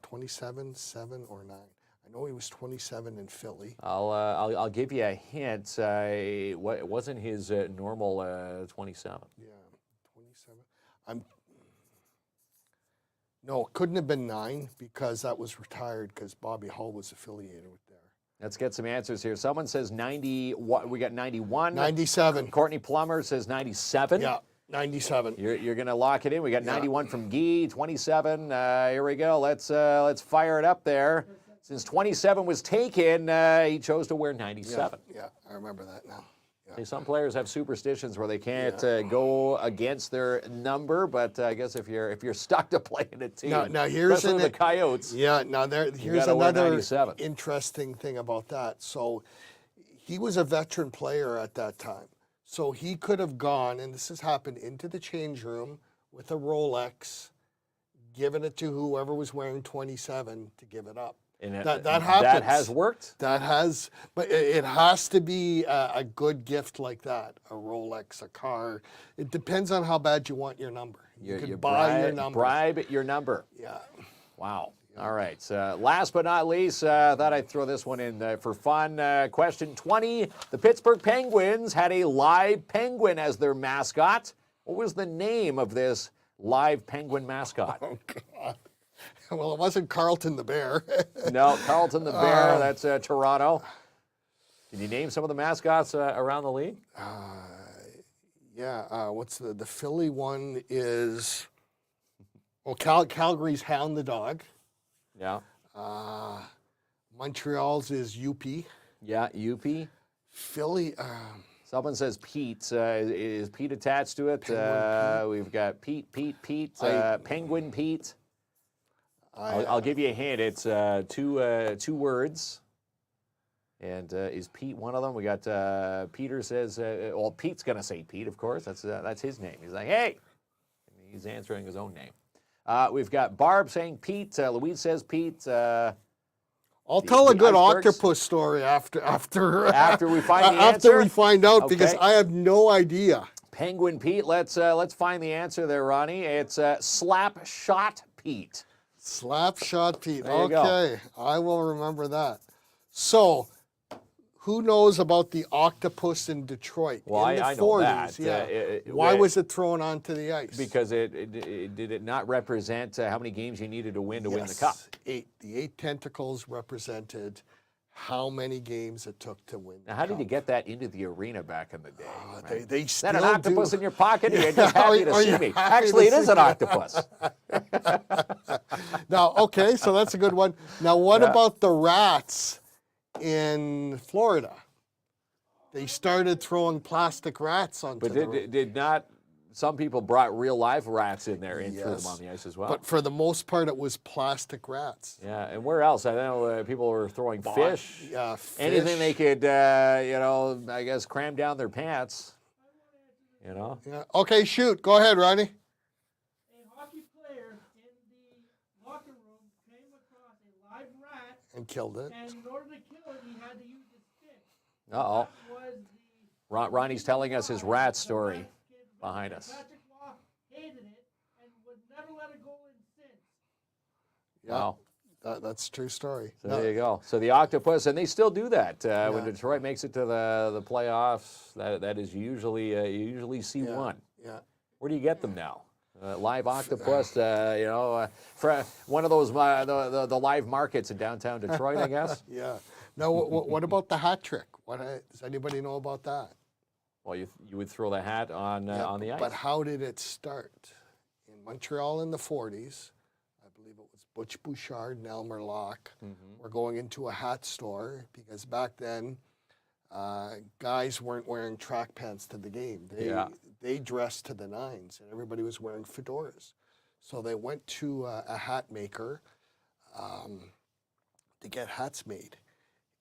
27, 7, or 9. I know he was 27 in Philly. I'll give you a hint. It wasn't his normal 27. Yeah, 27. No, it couldn't have been 9 because that was retired because Bobby Hull was affiliated with there. Let's get some answers here. Someone says 90. We got 91. 97. Courtney Plummer says 97. Yeah, 97. You're going to lock it in. We got 91 from Guy, 27. Here we go. Let's fire it up there. Since 27 was taken, he chose to wear 97. Yeah, I remember that now. See, some players have superstitions where they can't go against their number, but I guess if you're stuck to playing a team, now here's especially the Coyotes. Yeah, now here's gotta wear another 97. interesting thing about that. So he was a veteran player at that time. So he could have gone, and this has happened, into the change room with a Rolex, given it to whoever was wearing 27 to give it up. And that happens. That has worked. That has, but it has to be a good gift like that, a Rolex, a car. It depends on how bad you want your number. You can buy your number. Bribe your number. Yeah. Wow. All right. Last but not least, thought I'd throw this one in for fun. Question 20. The Pittsburgh Penguins had a live penguin as their mascot. What was the name of this live penguin mascot? Oh, God. Well, it wasn't Carlton the Bear. No, Carlton the Bear. That's Toronto. Can you name some of the mascots around the league? Yeah. What's the Philly one is? Well, Calgary's Hound the Dog. Yeah. Montreal's is UP. Yeah, UP. Philly. Someone says Pete. Is Pete attached to it? We've got Pete, Penguin Pete. I'll give you a hint. It's two words. And is Pete one of them? We got Peter says, well, Pete's going to say Pete, of course. That's his name. He's like, hey. And he's answering his own name. We've got Barb saying Pete. Louise says Pete. I'll tell a good icebergs. octopus story after we find the after answer? we find out, Okay. because I have no idea. Penguin Pete. Let's find the answer there, Ronnie. It's Slap Shot Pete. Slap Shot Pete. There you go. Okay, I will remember that. So, who knows about the octopus in Detroit Well, in the I know 40s? that. Yeah. Why was it thrown onto the ice? Because it did it not represent how many games you needed to win win the cup? 8. The 8 tentacles represented how many games it took to win. Now, how did you get that into the arena back in the day? right? They Is still that an octopus do. in your pocket? Or you're just happy to Are see you me. happy Actually, to it is see an me? octopus. Now, okay, so that's a good one. Now, what about the rats in Florida? They started throwing plastic rats onto But the did not some people brought real live rats in there and threw them Yes. on the ice as well? But for the most part, it was plastic rats. Yeah, and where else? I know people were throwing fish. Yeah, fish. Anything they could, I guess, cram down their pants. You know? Yeah. Okay, shoot. Go ahead, Ronnie. A hockey player in the locker room came across a live rat, And killed it. and in order to kill it, he had to use his stick. Uh-oh. That was the Ronnie's telling us his rat story behind us. Patrick Law hated it and would never let it go in since. Yeah, Wow. that's a true story. So No, there you go. So the octopus, and they still do that when Detroit makes it to the playoffs. That is usually you usually see one. Yeah. Where do you get them now? Live octopus, for one of those the live markets in downtown Detroit, I guess. Yeah. Now, what about the hat trick? Does anybody know about that? Well, you would throw the hat on the ice. But how did it start? In Montreal in the 40s, I believe it was Butch Bouchard and Elmer Locke were going into a hat store because back then guys weren't wearing track pants to the game. They dressed to the nines, and everybody was wearing fedoras. So they went to a hat maker to get hats made.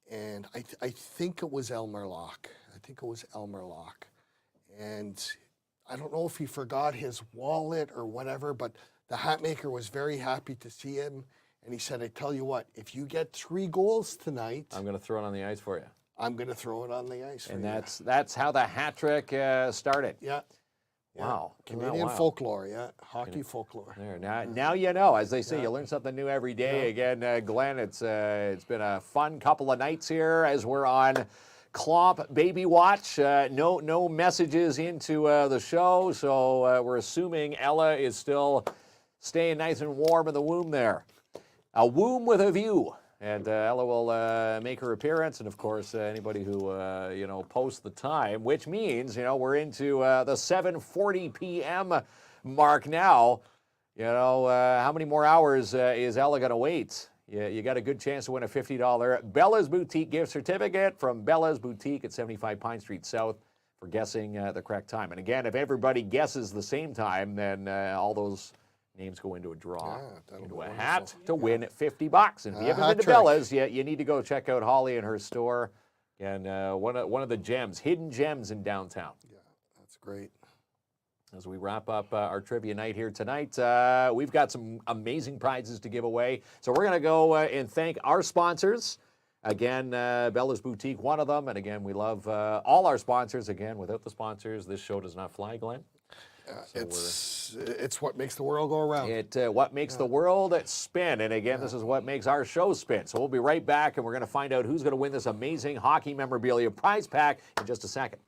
And I think it was Elmer Locke. And I don't know if he forgot his wallet or whatever, but The hat maker was very happy to see him, and he said, I tell you what, if you get 3 goals tonight, I'm going to throw it on the ice for you. I'm going to throw it on the ice for And you. that's how the hat trick started. Yeah. Wow. Canadian Wow. folklore, yeah. Hockey folklore. There, now you know. As they say, you learn something new every day. Again, Glenn, it's been a fun couple of nights here as we're on Clomp Baby Watch. No messages into the show, so we're assuming Ella is still staying nice and warm in the womb there. A womb with a view. And Ella will make her appearance, and of course, anybody who posts the time, which means we're into the 7:40 p.m. mark now. How many more hours is Ella going to wait? You got a good chance to win a $50 Bella's Boutique gift certificate from Bella's Boutique at 75 Pine Street South for guessing the correct time. And again, if everybody guesses the same time, then all those names go into a draw, into a hat to win $50. And if you haven't been to Bella's yet, you need to go check out Holly and her store. And one of the gems, hidden gems in downtown. Yeah, that's great. As we wrap up our trivia night here tonight, we've got some amazing prizes to give away. So we're going to go and thank our sponsors. Again, Bella's Boutique, one of them. And again, we love all our sponsors. Again, without the sponsors, this show does not fly, Glenn. It's what makes the world go around. What makes the world spin. And again, this is what makes our show spin. So we'll be right back, and we're going to find out who's going to win this amazing hockey memorabilia prize pack in just a second.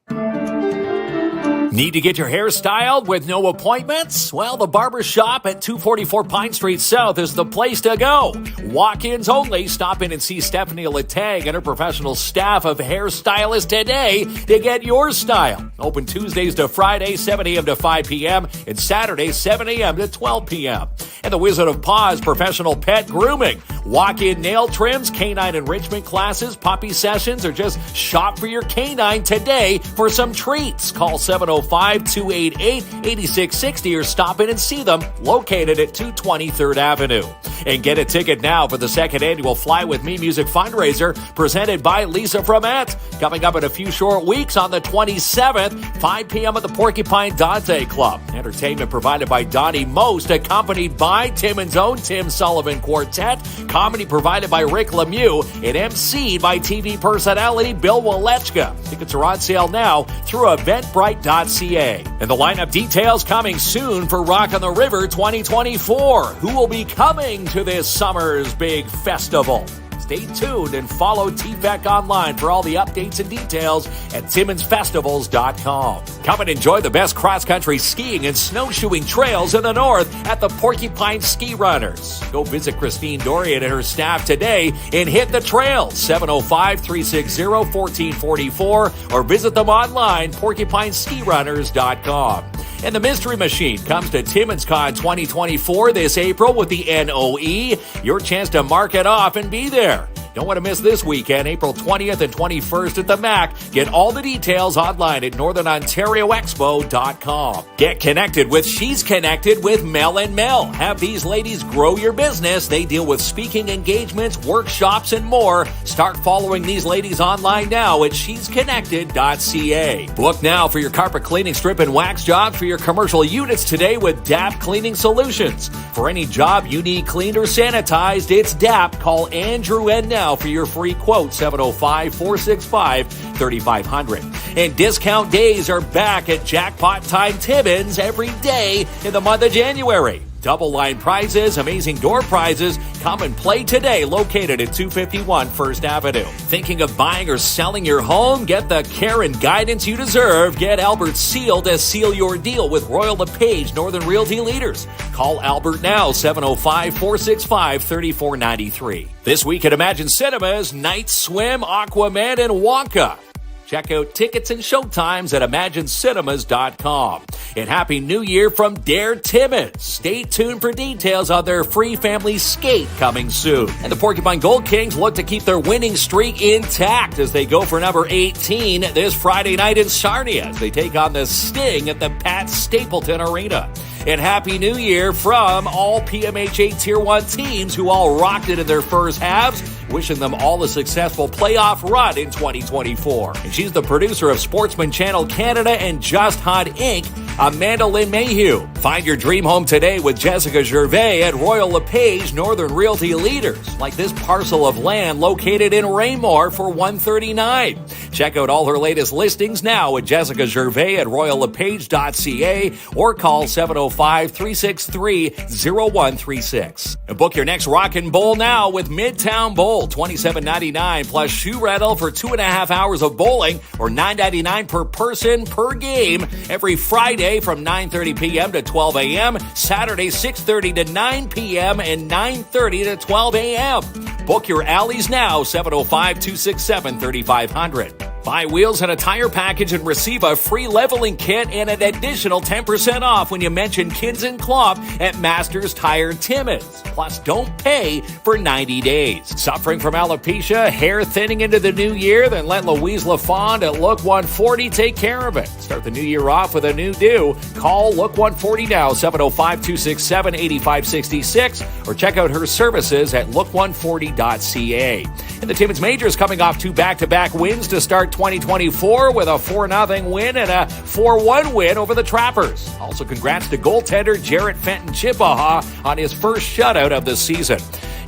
Need to get your hair styled with no appointments? Well, the barber shop at 244 Pine Street South is the place to go. Walk-ins only. Stop in and see Stephanie Letang and her professional staff of hairstylists today to get your style. Open Tuesdays to Fridays, 7 a.m. to 5 p.m. and Saturdays, 7 a.m. to 12 p.m. And the Wizard of Paws Professional Pet Grooming. Walk-in nail trims, canine enrichment classes, puppy sessions, or just shop for your canine today for some treats. Call 705-288-8660 or stop in and see them located at 220 3rd Avenue. And get a ticket now for the 2nd annual Fly With Me music fundraiser presented by Lisa Fromet. Coming up in a few short weeks on the 27th, 5 p.m. at the Porcupine Dante Club. Entertainment provided by Donnie Most, accompanied by Timmins' own Tim Sullivan Quartet. Comedy provided by Rick Lemieux and emceed by TV personality Bill Walechka. Tickets are on sale now through eventbrite.ca. And the lineup details coming soon for Rock on the River 2024. Who will be coming to this summer's big festival? Stay tuned and follow TVEC online for all the updates and details at TimmonsFestivals.com. Come and enjoy the best cross-country skiing and snowshoeing trails in the north at the Porcupine Ski Runners. Go visit Christine Dorian and her staff today and hit the trails, 705-360-1444, or visit them online, porcupineskirunners.com. And the Mystery Machine comes to TimmonsCon 2024 this April with the NOE. Your chance to mark it off and be there. Don't want to miss this weekend, April 20th and 21st at the MAC. Get all the details online at northernontarioexpo.com. Get connected with She's Connected with Mel and Mel. Have these ladies grow your business. They deal with speaking engagements, workshops, and more. Start following these ladies online now at shesconnected.ca. Book now for your carpet cleaning, strip, and wax jobs for your commercial units today with DAP Cleaning Solutions. For any job you need cleaned or sanitized, it's DAP. Call Andrew and now for your free quote, 705-465-3500. And discount days are back at Jackpot Time Timmins every day in the month of January. Double line prizes, amazing door prizes. Come and play today, located at 251 1st Avenue. Thinking of buying or selling your home? Get the care and guidance you deserve. Get Albert Seal to seal your deal with Royal LePage Northern Realty Leaders. Call Albert now, 705-465-3493. This week at Imagine Cinemas, Night Swim, Aquaman, and Wonka. Check out tickets and showtimes at ImagineCinemas.com. And Happy New Year from Dare Timmins. Stay tuned for details on their free family skate coming soon. And the Porcupine Gold Kings look to keep their winning streak intact as they go for number 18 this Friday night in Sarnia as they take on the Sting at the Pat Stapleton Arena. And Happy New Year from all PMHA Tier 1 teams who all rocked it in their first halves. Wishing them all a successful playoff run in 2024. And she's the producer of Sportsman Channel Canada and Just Hunt Inc. Amanda Lynn Mayhew. Find your dream home today with Jessica Gervais at Royal LePage Northern Realty Leaders, like this parcel of land located in Raymore for $139. Check out all her latest listings now at Jessica Gervais at royallepage.ca or call 705-363-0136. And book your next Rockin' Bowl now with Midtown Bowl, $27.99 plus shoe rental for 2.5 hours of bowling or $9.99 per person per game every Friday from 9:30 p.m. to 12 a.m., Saturday 6:30 to 9 p.m. and 9:30 to 12 a.m. Book your alleys now, 705-267-3500. Buy wheels and a tire package and receive a free leveling kit and an additional 10% off when you mention KINZ and GLEN at Masters Tire Timmins. Plus, don't pay for 90 days. Suffering from alopecia, hair thinning into the new year? Then let Louise LaFond at Look 140 take care of it. Start the new year off with a new do. Call Look 140 now, 705-267-8566, or check out her services at look140.ca. And the Timmins Majors coming off 2 back-to-back wins to start 2024 with a 4-0 win and a 4-1 win over the Trappers. Also, congrats to goaltender Jarrett Fenton Chippewa on his first shutout of the season.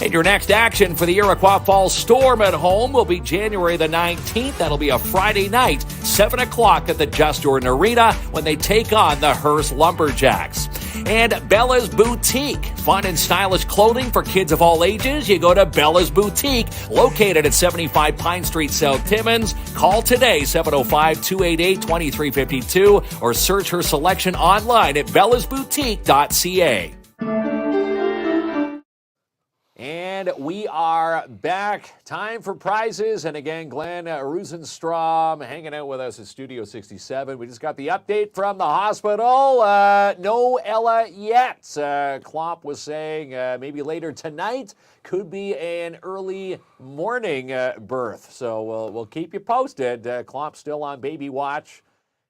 And your next action for the Iroquois Falls Storm at home will be January the 19th. That'll be a Friday night, 7 o'clock at the Just Jordan Arena when they take on the Hearst Lumberjacks. And Bella's Boutique. Fun and stylish clothing for kids of all ages. You go to Bella's Boutique, located at 75 Pine Street, South Timmins. Call today, 705-288-2352, or search her selection online at bellasboutique.ca. And we are back. Time for prizes. And again, Glenn Rosenstrom hanging out with us at Studio 67. We just got the update from the hospital. No Ella yet. Klopp was saying maybe later tonight. Could be an early morning birth. So we'll keep you posted. Klopp's still on baby watch.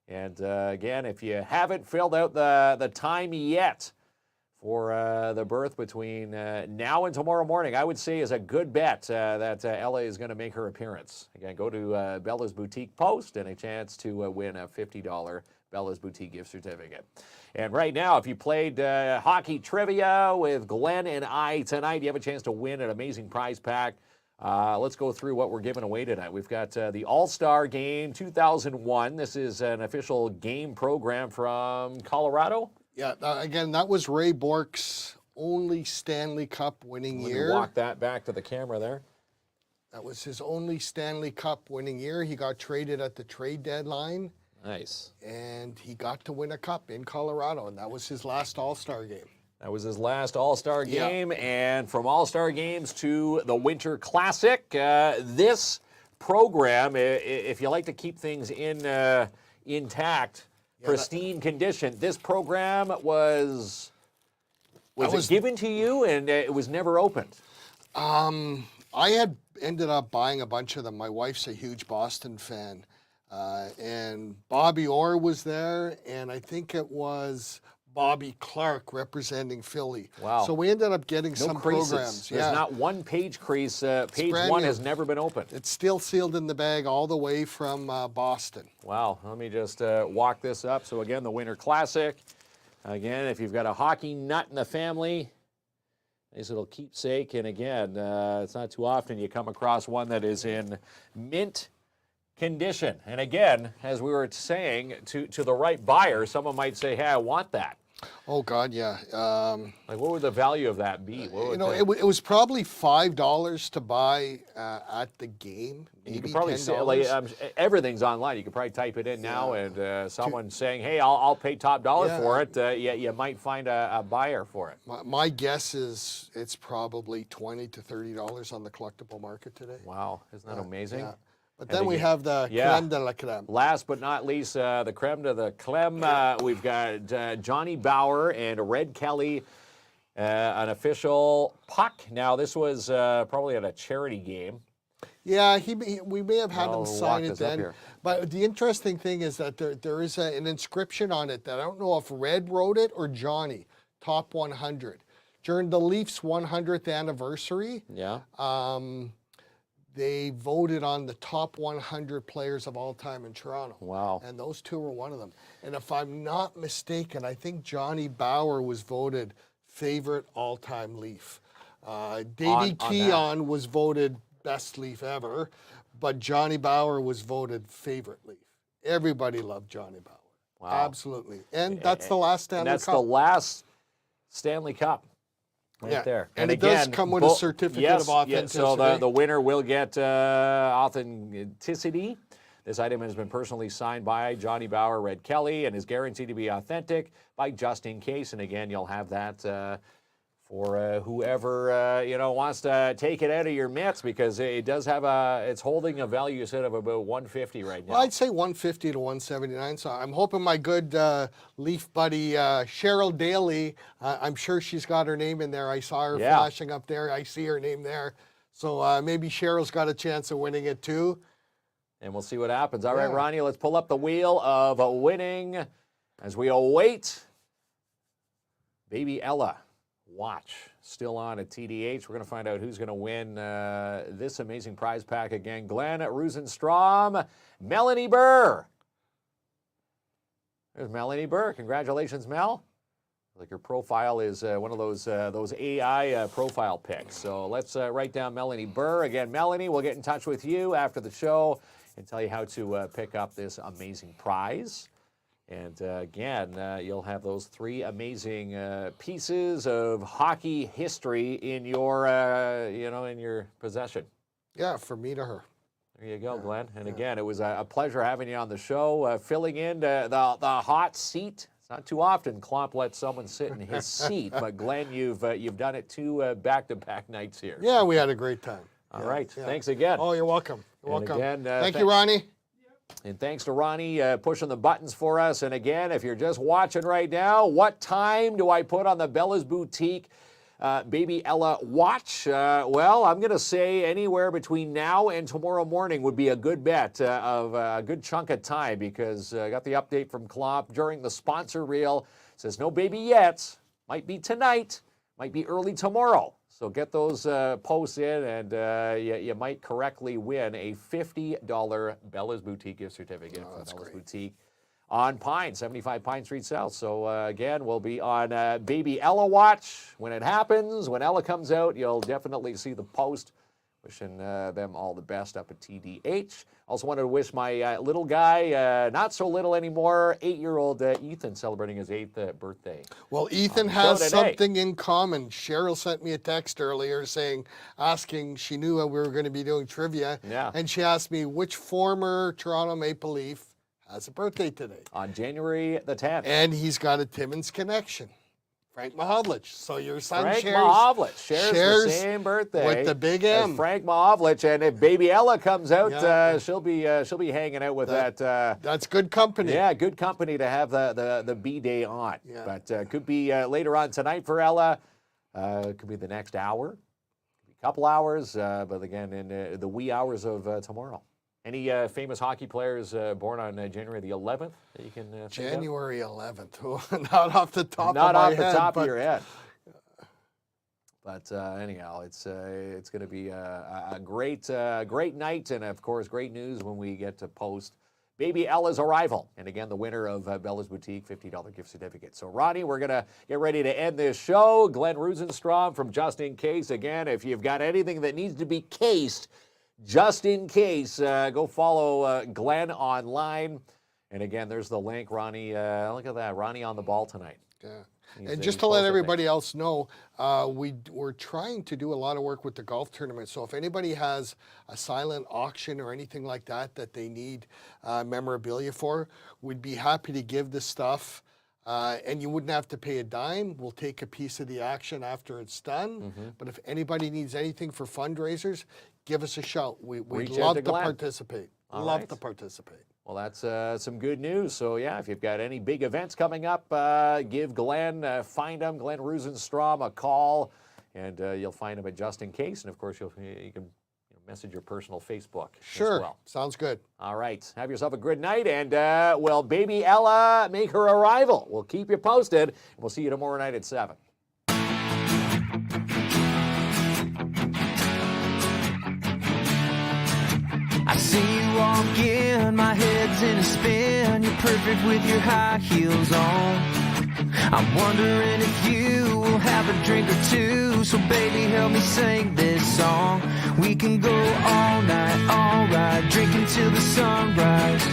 And again, if you haven't filled out the time yet for the birth between now and tomorrow morning, I would say is a good bet that Ella is going to make her appearance. Again, go to Bella's Boutique post and a chance to win a $50 Bella's Boutique gift certificate. And right now, if you played hockey trivia with Glenn and I tonight, you have a chance to win an amazing prize pack. Let's go through what we're giving away tonight. We've got the All-Star Game 2001. This is an official game program from Colorado. Yeah, again, that was Ray Bork's only Stanley Cup winning year. Walk that back to the camera there. That was his only Stanley Cup winning year. He got traded at the trade deadline. Nice. And he got to win a cup in Colorado, and that was his last All-Star game. That was his last All-Star game. Yeah. And from All-Star games to the Winter Classic, this program, if you like to keep things intact, pristine condition. This program was it given to you and it was never opened? I had ended up buying a bunch of them. My wife's a huge Boston fan. And Bobby Orr was there, and I think it was Bobby Clark representing Philly. Wow. So we ended up getting some creases. programs. There's not one page crease. Page one has never been opened. It's still sealed in the bag all the way from Boston. Wow. Let me just walk this up. So again, the Winter Classic. Again, if you've got a hockey nut in the family, nice little keepsake. And again, it's not too often you come across one that is in mint condition. And again, as we were saying, to the right buyer, someone might say, hey, I want that. Oh, God, yeah. Like, what would the value of that be? It was probably $5 to buy at the game. Maybe you could probably $10. say, like, everything's online. You could probably type it in now, and someone saying, hey, I'll pay top dollar for it. You might find a buyer for it. My guess is it's probably $20 to $30 on the collectible market today. Wow. Isn't that amazing? Yeah. But then we have the creme de la creme. Last but not least, the creme de la creme. We've got Johnny Bauer and Red Kelly, an official puck. Now, this was probably at a charity game. Yeah, we may have had him sign it then. But the interesting thing is that there is an inscription on it that I don't know if Red wrote it or Johnny, top 100. During the Leafs' 100th anniversary, they voted on the top 100 players of all time in Toronto. Wow. And those two were one of them. And if I'm not mistaken, I think Johnny Bower was voted favorite all-time Leaf. Davey Keon was voted best Leaf ever, but Johnny Bower was voted favorite Leaf. Everybody loved Johnny Bower. Wow. Absolutely. And that's the last Stanley Cup. That's the last Stanley Cup. Right there. And it does come with a certificate of authenticity. So the winner will get authenticity. This item has been personally signed by Johnny Bower, Red Kelly, and is guaranteed to be authentic by Just In Case. And again, you'll have that for whoever wants to take it out of your mitts, because it does have it's holding a value, you said, of about $150 right now. Well, I'd say $150 to $179. So I'm hoping my good Leaf buddy Cheryl Daly, I'm sure she's got her name in there. I saw her flashing up there. I see her name there. So maybe Cheryl's got a chance of winning it too. And we'll see what happens. All right, Ronnie, let's pull up the wheel of winning as we await Baby Ella watch. Still on at TDH. We're going to find out who's going to win this amazing prize pack again. Glenn Rosenstrom, Melanie Burr. There's Melanie Burr. Congratulations, Mel. Like your profile is one of those AI profile pics. So let's write down Melanie Burr. Again, Melanie, we'll get in touch with you after the show and tell you how to pick up this amazing prize. And again, you'll have those 3 amazing pieces of hockey history in your, in your possession. Yeah, from me to her. There you go, Glenn. And again, it was a pleasure having you on the show, filling in the hot seat. It's not too often Klomp lets someone sit in his seat, but Glenn, you've done it 2 back-to-back nights here. Yeah, we had a great time. All right, thanks again. Oh, you're welcome. You're And welcome. again, Thank you, Ronnie. And thanks to Ronnie pushing the buttons for us. And again, if you're just watching right now, what time do I put on the Bella's Boutique Baby Ella watch? Well, I'm going to say anywhere between now and tomorrow morning would be a good bet of a good chunk of time, because I got the update from Klomp during the sponsor reel. It says no baby yet. Might be tonight. Might be early tomorrow. So get those posts in, and you might correctly win a $50 Bella's Boutique gift certificate from Bella's Boutique on Pine, 75 Pine Street South. So again, we'll be on Baby Ella watch when it happens. When Ella comes out, you'll definitely see the post. Wishing them all the best up at TDH. Also wanted to wish my little guy, not so little anymore, 8-year-old Ethan, celebrating his 8th birthday. Well, Ethan has something in common. Cheryl sent me a text earlier asking, she knew we were going to be doing trivia. Yeah. And she asked me, which former Toronto Maple Leaf has a birthday today? On January the 10th. And he's got a Timmins connection. Frank Mahovlich. So your son Frank shares shares the same birthday with the big M. as Frank Mahovlich, and if Baby Ella comes out, she'll be hanging out with that. That's good company. Yeah, good company to have the B day on. Yeah. But could be later on tonight for Ella. Could be the next hour, could be a couple hours. But again, in the wee hours of tomorrow. Any famous hockey players born on January the 11th that you can think of? January 11th. Not off the top Not of my off the head, top but of your head. But anyhow, it's going to be a great night, and of course, great news when we get to post Baby Ella's arrival. And again, the winner of Bella's Boutique $50 gift certificate. So, Ronnie, we're going to get ready to end this show. Glenn Rosenstrom from Just In Case. Again, if you've got anything that needs to be cased, just in case, go follow Glenn online. And again, there's the link, Ronnie. Look at that, Ronnie on the ball tonight. Yeah. And just to let everybody else know, we're trying to do a lot of work with the golf tournament. So if anybody has a silent auction or anything like that they need memorabilia for, we'd be happy to give the stuff. And you wouldn't have to pay a dime. We'll take a piece of the action after it's done. Mm-hmm. But if anybody needs anything for fundraisers, give us a shout. We'd love to participate. Love to participate. Well, that's some good news. So, yeah, if you've got any big events coming up, give Glenn, find him, Glenn Rosenstrom, a call, and you'll find him at Just In Case. And, of course, you can message your personal Facebook as well. Sounds good. All right. Have yourself a good night. And will Baby Ella make her arrival? We'll keep you posted. We'll see you tomorrow night at 7. walk in, my head's in a spin. You're perfect with your high heels on. I'm wondering if you will have a drink or two. So baby, help me sing this song. We can go all night, alright, drinking till the sunrise.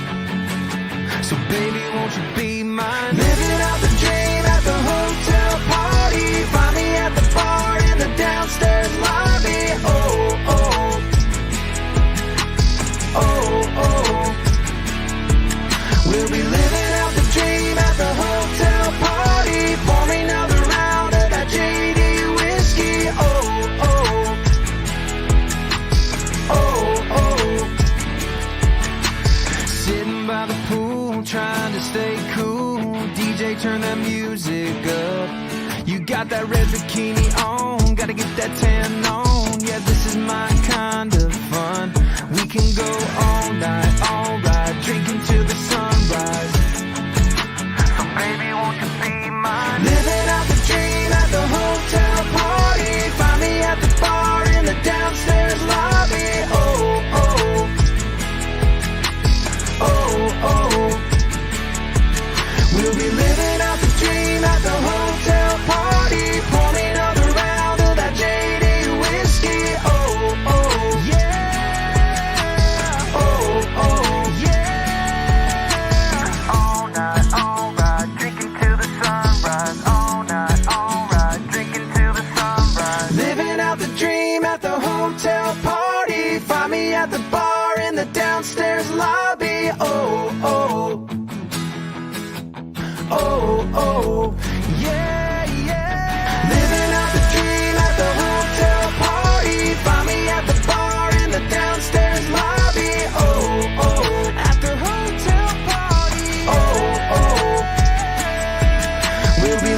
So baby, won't you be mine? Living out the dream at the hotel party. Find me at the bar in the downstairs lobby. Oh, oh, oh, oh. We'll be living out the dream at the hotel party. Pour me another round of that JD whiskey. Oh, oh, oh, oh. Sitting by the pool, trying to stay cool. DJ, turn that music up. You got that red bikini on, gotta get that tan on. Yeah, this is my kind of fun. We can go all night, alright, drinking till the sunrise. So baby, won't you be mine? Living out the dream at the hotel party. Find me at the bar in the downstairs lobby. Oh, oh, oh, oh. We'll be living out the dream at the hotel party. Pour me another round of that JD whiskey. Oh, oh, yeah. Oh, oh, yeah. All night, alright, drinking till the sunrise. All night, alright, drinking till the sunrise. Living out the dream at the hotel party. Find me at the bar in the downstairs lobby. Oh, oh. Oh, oh, yeah, yeah. Living out the dream at the hotel party. Find me at the bar in the downstairs lobby. Oh, oh, at the hotel party. Oh, oh. We'll be